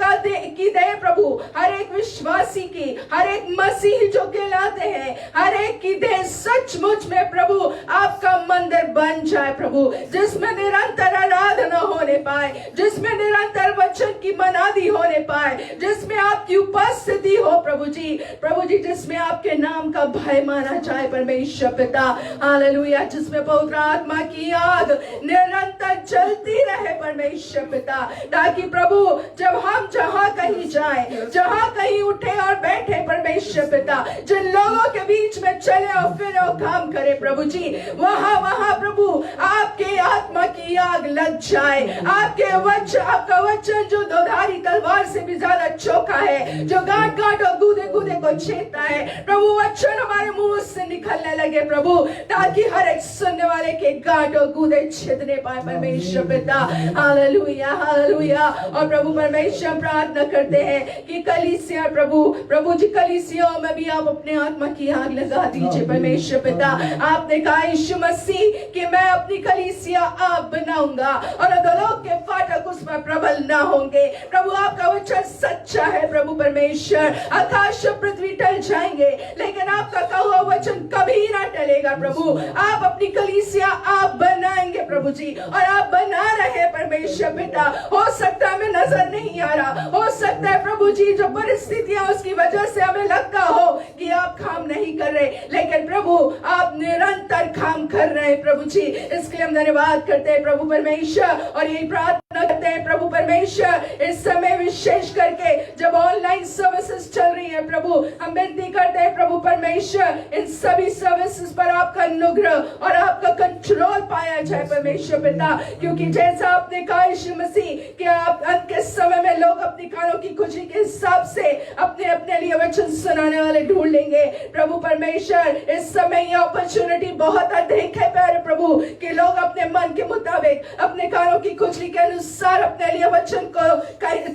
की देह प्रभु, हर एक विश्वासी की, हर एक मसीह जो कहलाते हैं, हर एक की देह सचमुच में प्रभु आपका मंदिर बन जाए प्रभु, जिसमें निरंतर आराधना होने पाए, जिसमें निरंतर वचन की मनादी होने पाए, जिसमें आपकी उपस्थिति हो प्रभु जी जिसमें आपके नाम का भय माना जाए परमेश्वर पिता। हालेलुया। जिसमें पवित्र आत्मा की आग निरंतर चलती रहे परमेश्वर पिता, ताकि प्रभु जब हम जहां कहीं जाएं, जहां कहीं उठे और बैठे परमेश्वर पिता, जिन लोगों के बीच में चले और फिरे और काम करे प्रभु जी, वहां प्रभु आपके आत्मा की आग लग जाए। आपका वचन जो दोधारी तलवार से भी ज्यादा चौका है, जो गांठ गांठ और गूदे गूदे को छेदता है प्रभु, वचन हमारे मुंह से निकलने लगे प्रभु, ताकि हर एक सुनने वाले के गांठ और गूदे छेदने पाए परमेश्वर पिता। Hallelujah, hallelujah. और प्रभु परमेश्वर प्रार्थना करते हैं कि कलीसिया प्रभु जी कलीसियाओं में भी आप अपने आत्मा की आग लगा दीजिए परमेश्वर पिता। आपने कहा यीशु मसीह कि मैं अपनी कलीसिया आप बनाऊंगा और अधोलोक के फाटक उस पर प्रबल ना होंगे। प्रभु आपका वचन सच्चा है प्रभु परमेश्वर। आकाश और पृथ्वी टल जाएंगे लेकिन आपका कहा हुआ वचन कभी ना टलेगा प्रभु। आप अपनी कलीसिया आप बनाएंगे प्रभु जी, और आप बना रहे परमेश्वर पिता। हो सकता है हमें नजर नहीं आ रहा, हो सकता है प्रभु जी जो परिस्थितियां उसकी वजह से हमें लगता हो कि आप काम नहीं कर रहे, लेकिन प्रभु आप निरंतर काम कर रहे हैं प्रभु जी। इसके लिए हम धन्यवाद करते हैं प्रभु परमेश्वर, और यही प्रार्थना करते हैं प्रभु परमेश्वर इस समय विशेष करके जब ऑनलाइन सर्विसेज चल रही है प्रभु, हम विनती करते हैं प्रभु परमेश्वर इन सभी सर्विसेज पर आपका अनुग्रह और आपका कंट्रोल पाया जाए परमेश्वर पिता। क्योंकि जैसा आपने कहा यीशु मसीह कि आप अंत के समय में लोग अपनी कानों की खुशी के हिसाब से अपने अपने लिए वचन सुनाने वाले ढूंढ लेंगे प्रभु परमेश्वर। इस समय ये अपॉर्चुनिटी बहुत अधिक है प्यारे प्रभु कि लोग अपने मन के मुताबिक अपने कानों की खुशी के अनुसार अपने लिए वचन को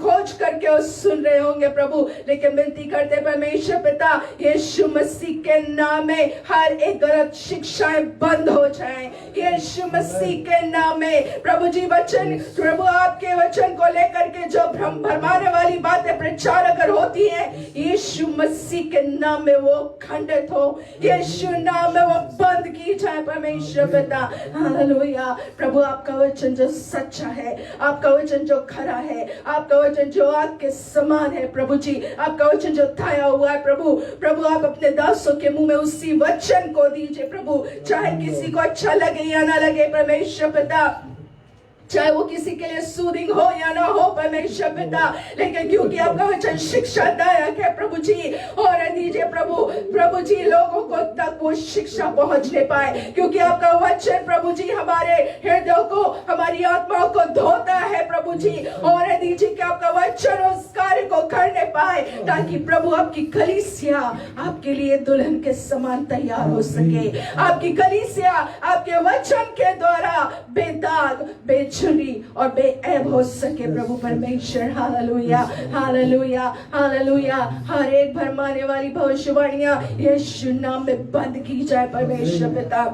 खोज करके और सुन रहे होंगे प्रभु। लेकिन विनती करते परमेश्वर पिता यीशु मसीह के नाम में हर एक गलत शिक्षाएं बंद हो जाएं यीशु मसीह के नाम में प्रभु जी। वचन प्रभु आपके वचन को लेकर के जो भ्रम भरमाने वाली बातें प्रचार अगर होती है यीशु मसीह के नाम में वो खंडित हो, यीशु नाम में वो बंद की जाए परमेश्वर पिता। हालेलुया। प्रभु आपका वचन जो सच्चा है, आपका वचन जो खरा है, आपका वचन जो आग के समान है प्रभु जी, आपका वचन जो थाया हुआ है प्रभु आप अपने दासों के मुंह में उसी वचन को दीजिए प्रभु, चाहे किसी को अच्छा लगे या ना लगे परमेश्वर पिता, चाहे वो किसी के लिए सूदिंग हो या ना हो परमेश्वर पिता, लेकिन क्योंकि आपका वचन शिक्षादायक है प्रभु जी, और दीजिए प्रभु जी लोगों को तक वो शिक्षा पहुंचने पाए, क्योंकि आपका वचन प्रभु जी हमारे हृदयों को, हमारी आत्माओं को धोता है प्रभु जी, और दीजिए कि आपका वचन उस कार्य को करने पाए ताकि प्रभु आपकी कलीसिया आपके लिए दुल्हन के समान तैयार हो सके, आपकी कलीसिया आपके वचन के द्वारा बेदाग बेचुनी और बेऐब हो सके प्रभु परमेश्वर। Hallelujah, hallelujah, hallelujah. हर एक भरमाने वाली भविष्यवाणियां यीशु नाम में बंद की जाए परमेश्वर पिता।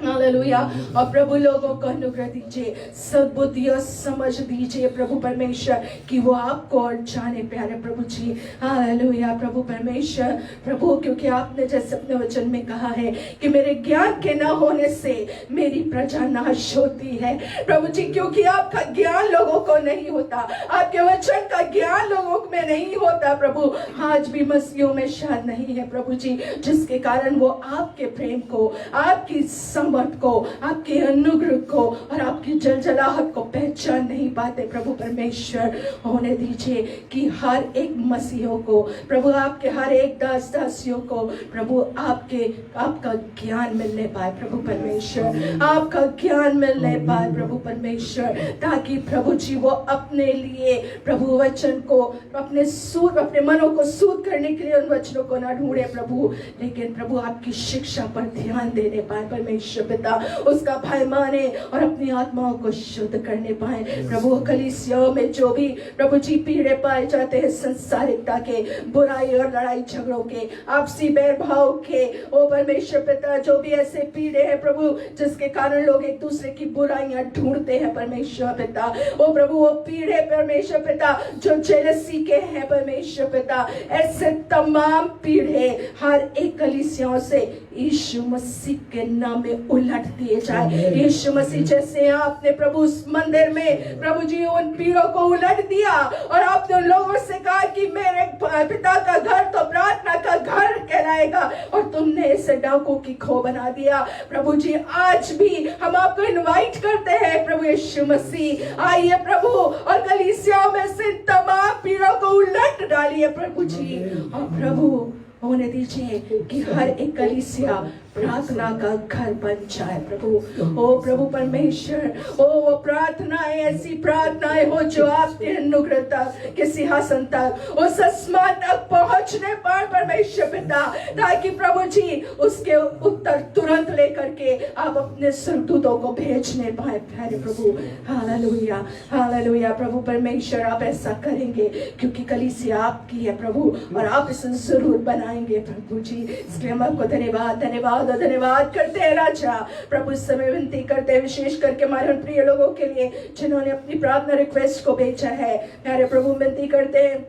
हालेलुया। और प्रभु लोगों को अनुग्रह दीजिए, सद्बुद्धि और समझ दीजिए प्रभु परमेश्वर कि वो आपको और जाने प्यारे प्रभु जी। हालेलुया प्रभु परमेश्वर। प्रभु क्योंकि आपने जैसे अपने वचन में कहा है कि मेरे ज्ञान के न होने से मेरी प्रजा नाश होती है प्रभु जी, क्योंकि आपका ज्ञान लोगों को नहीं होता, आपके वचन का ज्ञान लोगों में नहीं होता प्रभु। आज भी मसीहों में शायद नहीं है प्रभु जी, जिसके कारण वो आपके प्रेम को, आपकी समर्थ को, आपके अनुग्रह को और आपकी जलजलाहट को पहचान नहीं पाते प्रभु परमेश्वर। होने दीजिए कि हर एक मसीहों को प्रभु, आपके हर एक दास दासियों को प्रभु आपका ज्ञान मिलने पाए प्रभु परमेश्वर, आपका ज्ञान मिलने पाए प्रभु परमेश्वर, ताकि प्रभु जी वो अपने लिए प्रभु वचन को अपने मनों को सूद करने के लिए उन वचनों को ना ढूंढे प्रभु, लेकिन प्रभु आपकी शिक्षा पर ध्यान देने पाए परमेश्वर पिता, उसका भय माने और अपनी आत्माओं को शुद्ध करने पाए प्रभु। कलीसियाओं में जो भी प्रभु जी पीड़े पाए जाते हैं संसारिकता के, बुराई और लड़ाई झगड़ों के, आपसी बैरभाव के, ओ परमेश्वर पिता जो भी ऐसे पीड़े हैं प्रभु जिसके कारण लोग एक दूसरे की बुराइयां ढूंढते हैं परमेश्वर पिता, ओ प्रभु वो पीड़े परमेश्वर पिता जो जेलसी के हैं परमेश्वर पिता, ऐसे तमाम पीड़े हर एक कलीसियाओं से यीशु मसीह के नाम में उलट दिए जाए। यीशु मसीह जैसे आपने प्रभु उस मंदिर में प्रभु जी उन पीड़ों को उलट दिया और आपने उन लोगों से कहा कि मेरे पिता का घर तो प्रार्थना का घर कहलाएगा और तुमने इसे डाकुओं की खो बना दिया प्रभु जी। आज भी हम आपको इनवाइट करते हैं प्रभु यीशु मसीह, आइए प्रभु और कलीसियाओं में से तमाम पीड़ों को उलट डालिए प्रभु जी। और प्रभु होने दीजिए कि हर एक कलीसिया प्रार्थना का घर बन जाए प्रभु। ओ प्रभु परमेश्वर, ओ वो प्रार्थनाएं ऐसी प्रार्थनाएं हो जो आपके अनुग्रह तक के सिंहासन तक उस आसमान तक पहुंचने पाए परमेश्वर पिता, ताकि प्रभु जी उसके उत्तर तुरंत लेकर के आप अपने स्वर्गदूतों को भेजने पाए प्यारे प्रभु। हालेलुया हालेलुया प्रभु परमेश्वर, आप ऐसा करेंगे क्योंकि कलीसिया आपकी है प्रभु और आप इसे जरूर बनाएंगे प्रभु जी। इसलिए हम आपको धन्यवाद धन्यवाद धन्यवाद करते हैं राजा प्रभु। इस समय विनती करते हैं विशेष करके हमारे उन प्रिय लोगों के लिए जिन्होंने अपनी प्रार्थना रिक्वेस्ट को भेजा है प्यारे प्रभु। विनती करते हैं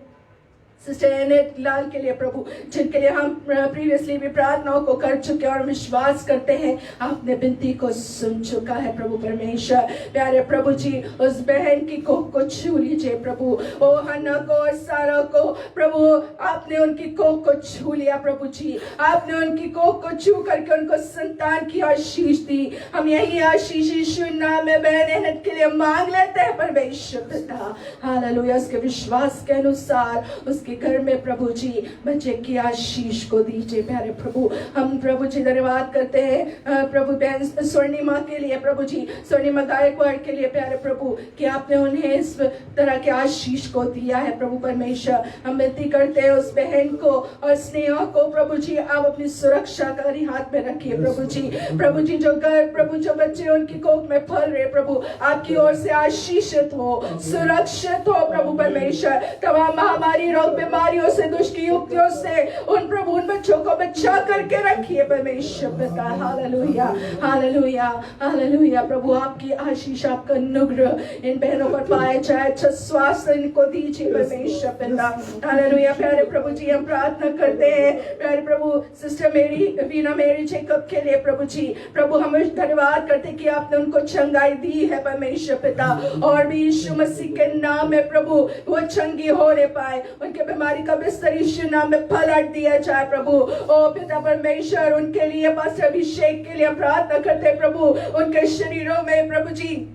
सिस्टर एनेट लाल के लिए प्रभु, जिनके लिए हम प्रीवियसली भी प्रार्थनाओं को कर चुके हैं और विश्वास करते हैं आपने विनती को सुन चुका है प्रभु परमेश्वर। प्यारे प्रभु जी उस बहन की कोख को छू लीजिए प्रभु, ओ हन्ना को और सारा को प्रभु आपने उनकी कोख को छू लिया प्रभु जी, आपने उनकी कोख को छू करके उनको संतान की आशीष दी। हम यही आशीष यीशु नाम में बहन एनेट के लिए मांग लेते हैं परमेश्वर पिता। हालेलुया। उसके विश्वास के अनुसार उसके घर में प्रभु जी बच्चे की आशीष को दीजिए प्यारे प्रभु। हम प्रभु जी धन्यवाद करते हैं प्रभु बहन स्वर्णिमा के लिए प्रभु जी, स्वर्णिमा गायकवाड़ के लिए प्यारे प्रभु कि आपने उन्हें इस तरह के आशीष को दिया है प्रभु परमेश्वर। हम विनती करते हैं उस बहन को और स्नेहा को प्रभु जी आप अपनी सुरक्षा का हाथ में रखिए प्रभु जी। प्रभु जी जो घर प्रभु जो बच्चे उनकी कोख में फल रहे प्रभु आपकी ओर से आशीषित हो, सुरक्षित हो प्रभु परमेश्वर। तमाम महामारी रोग बीमारियों से दुष्ट युक्तियों से उन प्रभु उन बच्चों को बचा करके रखिए परमेश्वर पिता। हालेलुया हालेलुया हालेलुया प्रभु आपकी आशीष आपका अनुग्रह इन बहनों पर पाया जाए, अच्छा स्वास्थ्य इनको दीजिए परमेश्वर पिता। हालेलुया। प्यारे प्रभु जी हम प्रार्थना करते हैं प्यारे प्रभु सिस्टर मेरी वीना मेरी जेकब के लिए प्रभु जी, प्रभु हम धन्यवाद करते कि आपने उनको चंगाई दी है परमेश्वर पिता और भी यीशु मसीह के नाम में प्रभु वो चंगी होने पाए, उनके बीमारी का बिस्तर यीशु नाम में पलट दिया जाए प्रभु। ओ पिता परमेश्वर उनके लिए पास्टर अभिषेक के लिए प्रार्थना करते प्रभु, उनके शरीरों में प्रभु जी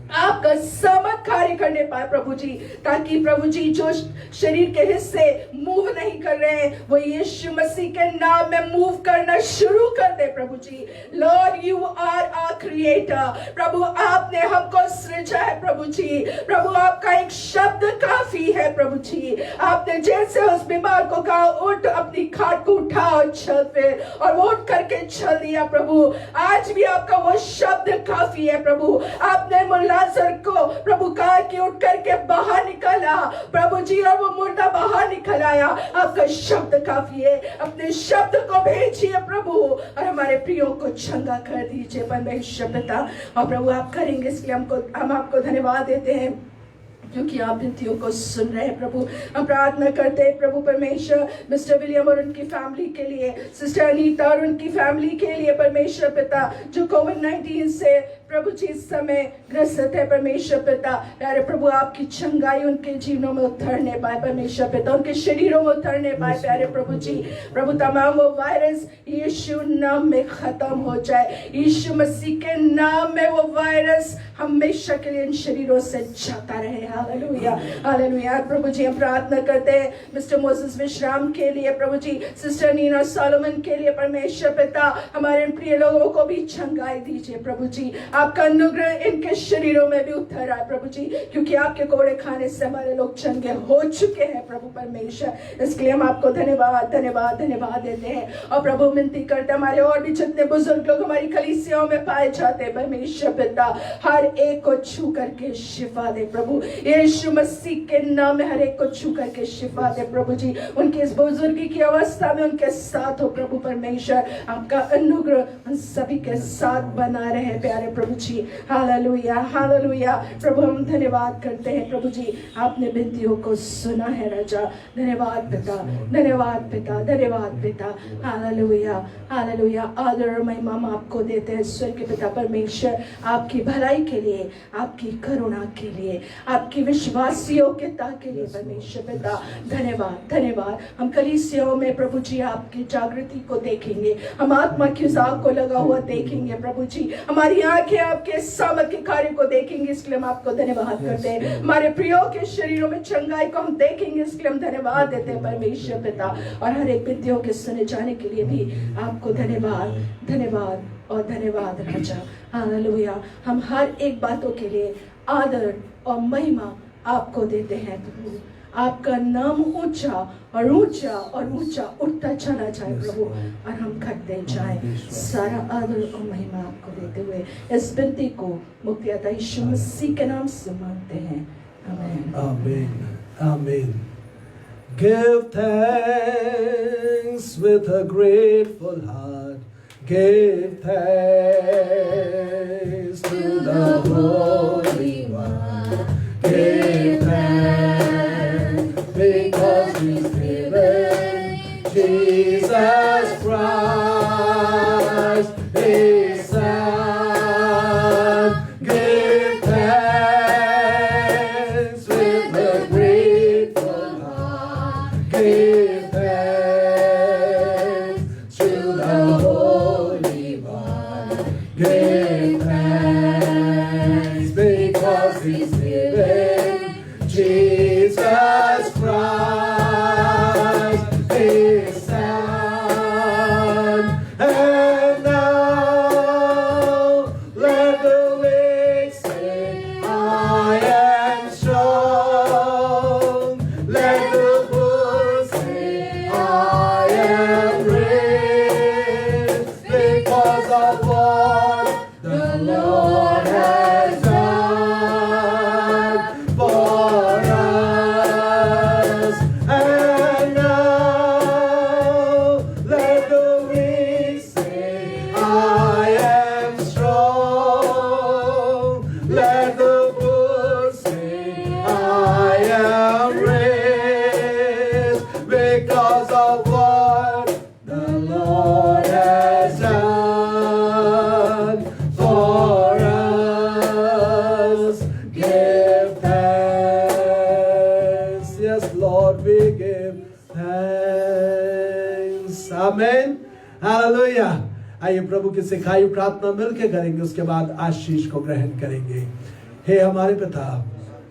आपका समर्थ कार्य करने पाए प्रभु जी, ताकि प्रभु जी जो शरीर के हिस्से मूव नहीं कर रहे हैं वो यीशु मसीह के नाम में मूव करना शुरू कर दे प्रभु जी। Lord you are our creator प्रभु, आपने हमको सृजा है प्रभु जी। प्रभु आपका एक शब्द काफी है प्रभु जी। आपने जैसे उस बीमार को कहा उठ अपनी खाट को उठा और चल फिर, और वो उठ करके चल दिया प्रभु। आज भी आपका वो शब्द काफी है प्रभु। आपने लाजर को प्रभु कहा कि उठ करके बाहर निकला प्रभु जी, और वो मुर्दा बाहर निकल आया। आपका शब्द काफी है, अपने शब्द को भेजिए प्रभु और हमारे प्रियो को चंगा कर दीजिए परमेश्वर पिता। और प्रभु आप करेंगे, इसलिए हम आपको धन्यवाद देते हैं क्योंकि आप विनतियों को सुन रहे हैं प्रभु। हम प्रार्थना करते हैं प्रभु परमेश्वर मिस्टर विलियम और उनकी फैमिली के लिए, सिस्टर अनीता और उनकी फैमिली के लिए परमेश्वर पिता, जो कोविड-19 से प्रभु जी इस समय ग्रसित है परमेश्वर पिता। प्यारे प्रभु आपकी चंगाई उनके जीवनों में उतरने पाए परमेश्वर पिता, उनके शरीरों में उतरने पाए प्यारे प्रभु जी। प्रभु तमाम वो वायरस यीशु नाम में खत्म हो जाए, यीशु मसीह के नाम में वो वायरस हमेशा के लिए इन शरीरों से जाता रहे। Hallelujah hallelujah. प्रभु जी हम प्रार्थना करते हैं मिस्टर मोसेस विश्राम के लिए प्रभु जी, सिस्टर नीना सोलोमन के लिए परमेश्वर पिता, हमारे प्रिय लोगों को भी चंगाई दीजिए प्रभु जी। आपका अनुग्रह इनके शरीरों में भी उतर आए प्रभु जी, क्योंकि आपके कोड़े खाने से हमारे लोग चंगे हो चुके हैं प्रभु परमेश्वर। इसके लिए हम आपको धन्यवाद धन्यवाद धन्यवाद देते हैं। और प्रभु विनती करते हैं हमारे और भी जितने बुजुर्ग लोग हमारी कलीसियाओं में पाए जाते हैं परमेश्वर पिता, हर एक को छू करके शिफा दे प्रभु, यीशु मसीह के नाम में हर एक को छू करके शिफा दे प्रभु जी। उनकी इस बुजुर्गी की अवस्था में उनके साथ हो प्रभु परमेश्वर, आपका अनुग्रह उन सभी के साथ बना रहे प्यारे प्रभु जी। Hallelujah hallelujah. प्रभु हम धन्यवाद करते हैं प्रभु जी, आपने विनतियों को सुना है राजा। धन्यवाद पिता, धन्यवाद पिता, धन्यवाद पिता। Hallelujah hallelujah. आदर और महिमा हम आपको देते हैं स्वर्गीय पिता परमेश्वर, आपकी भलाई के लिए, आपकी करुणा के लिए, आपकी विश्वासयोग्यता के लिए परमेश्वर पिता धन्यवाद धन्यवाद। हम कलीसियाओं में प्रभु जी आपकी जागृति को देखेंगे, हम आत्मा की उस आग को लगा हुआ देखेंगे प्रभु जी, हमारी आंखें आपके सामर्थ्य कार्य को देखेंगे, इसके लिए हम आपको धन्यवाद करते हैं। हमारे प्रियो के शरीरों में चंगाई को हम देखेंगे, इसके लिए हम धन्यवाद देते हैं परमेश्वर पिता। और हर एक विनतियों के सुने जाने के लिए भी आपको धन्यवाद धन्यवाद और धन्यवाद राजा। हालेलुया। हम हर एक बातों के लिए आदर और महिमा आपको देते हैं प्रभु, आपका नाम ऊंचा और ऊंचा और ऊंचा उठता चला जाए प्रभु, और हम घटते जाए। सारा आदर और महिमा आपको देते हुए इस विनती को मुक्तिदाता यीशु मसीह के नाम से मांगते हैं, आमीन आमीन आमीन। Give thanks with a grateful heart, give thanks to the Holy One, give thanks because He's given Jesus Christ, His Son. Give thanks with a grateful heart, give thanks to the Holy One, give thanks because He's given Jesus Christ, His Son. And now let the weak say, I am strong. Let the poor say, I am rich, because of what the Lord has done for us. And now let the weak say, I am strong. Let the poor say, I am rich, because of what the Lord has done for us. Give thanks. Yes, Lord, we give thanks. Amen. Hallelujah. आइए प्रभु की सिखाई प्रार्थना मिलकर करेंगे, उसके बाद आशीष को ग्रहण करेंगे। हे हमारे पिता,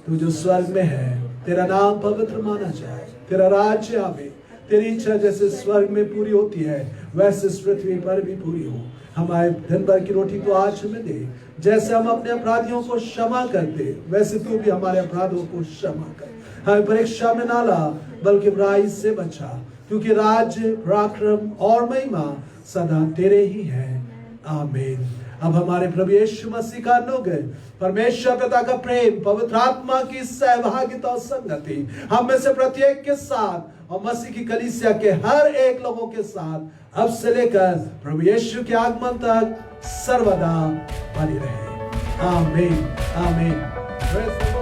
तू जो स्वर्ग में है, तेरा नाम पवित्र माना जाए, तेरा राज्य आवे, तेरी इच्छा जैसे स्वर्ग में पूरी होती है वैसे इस पृथ्वी पर भी पूरी हो। हमारे दिन भर की रोटी तो आज हमें दे, जैसे हम अपने अपराधियों को क्षमा करते वैसे तू भी हमारे अपराधों को क्षमा कर। हमें परीक्षा में ना ला, बल्कि बुराई से बचा, क्योंकि राज्य, पराक्रम और महिमा सदा तेरे ही है। आमीन। अब हमारे प्रभु यीशु मसीह का अनुग्रह, परमेश्वर पिता का प्रेम, पवित्र आत्मा की सहभागिता और संगति हम में से प्रत्येक के साथ और मसीह की कलीसिया के हर एक लोगों के साथ अब से लेकर प्रभु यीशु के आगमन तक सर्वदा बनी रहे। आमीन आमीन।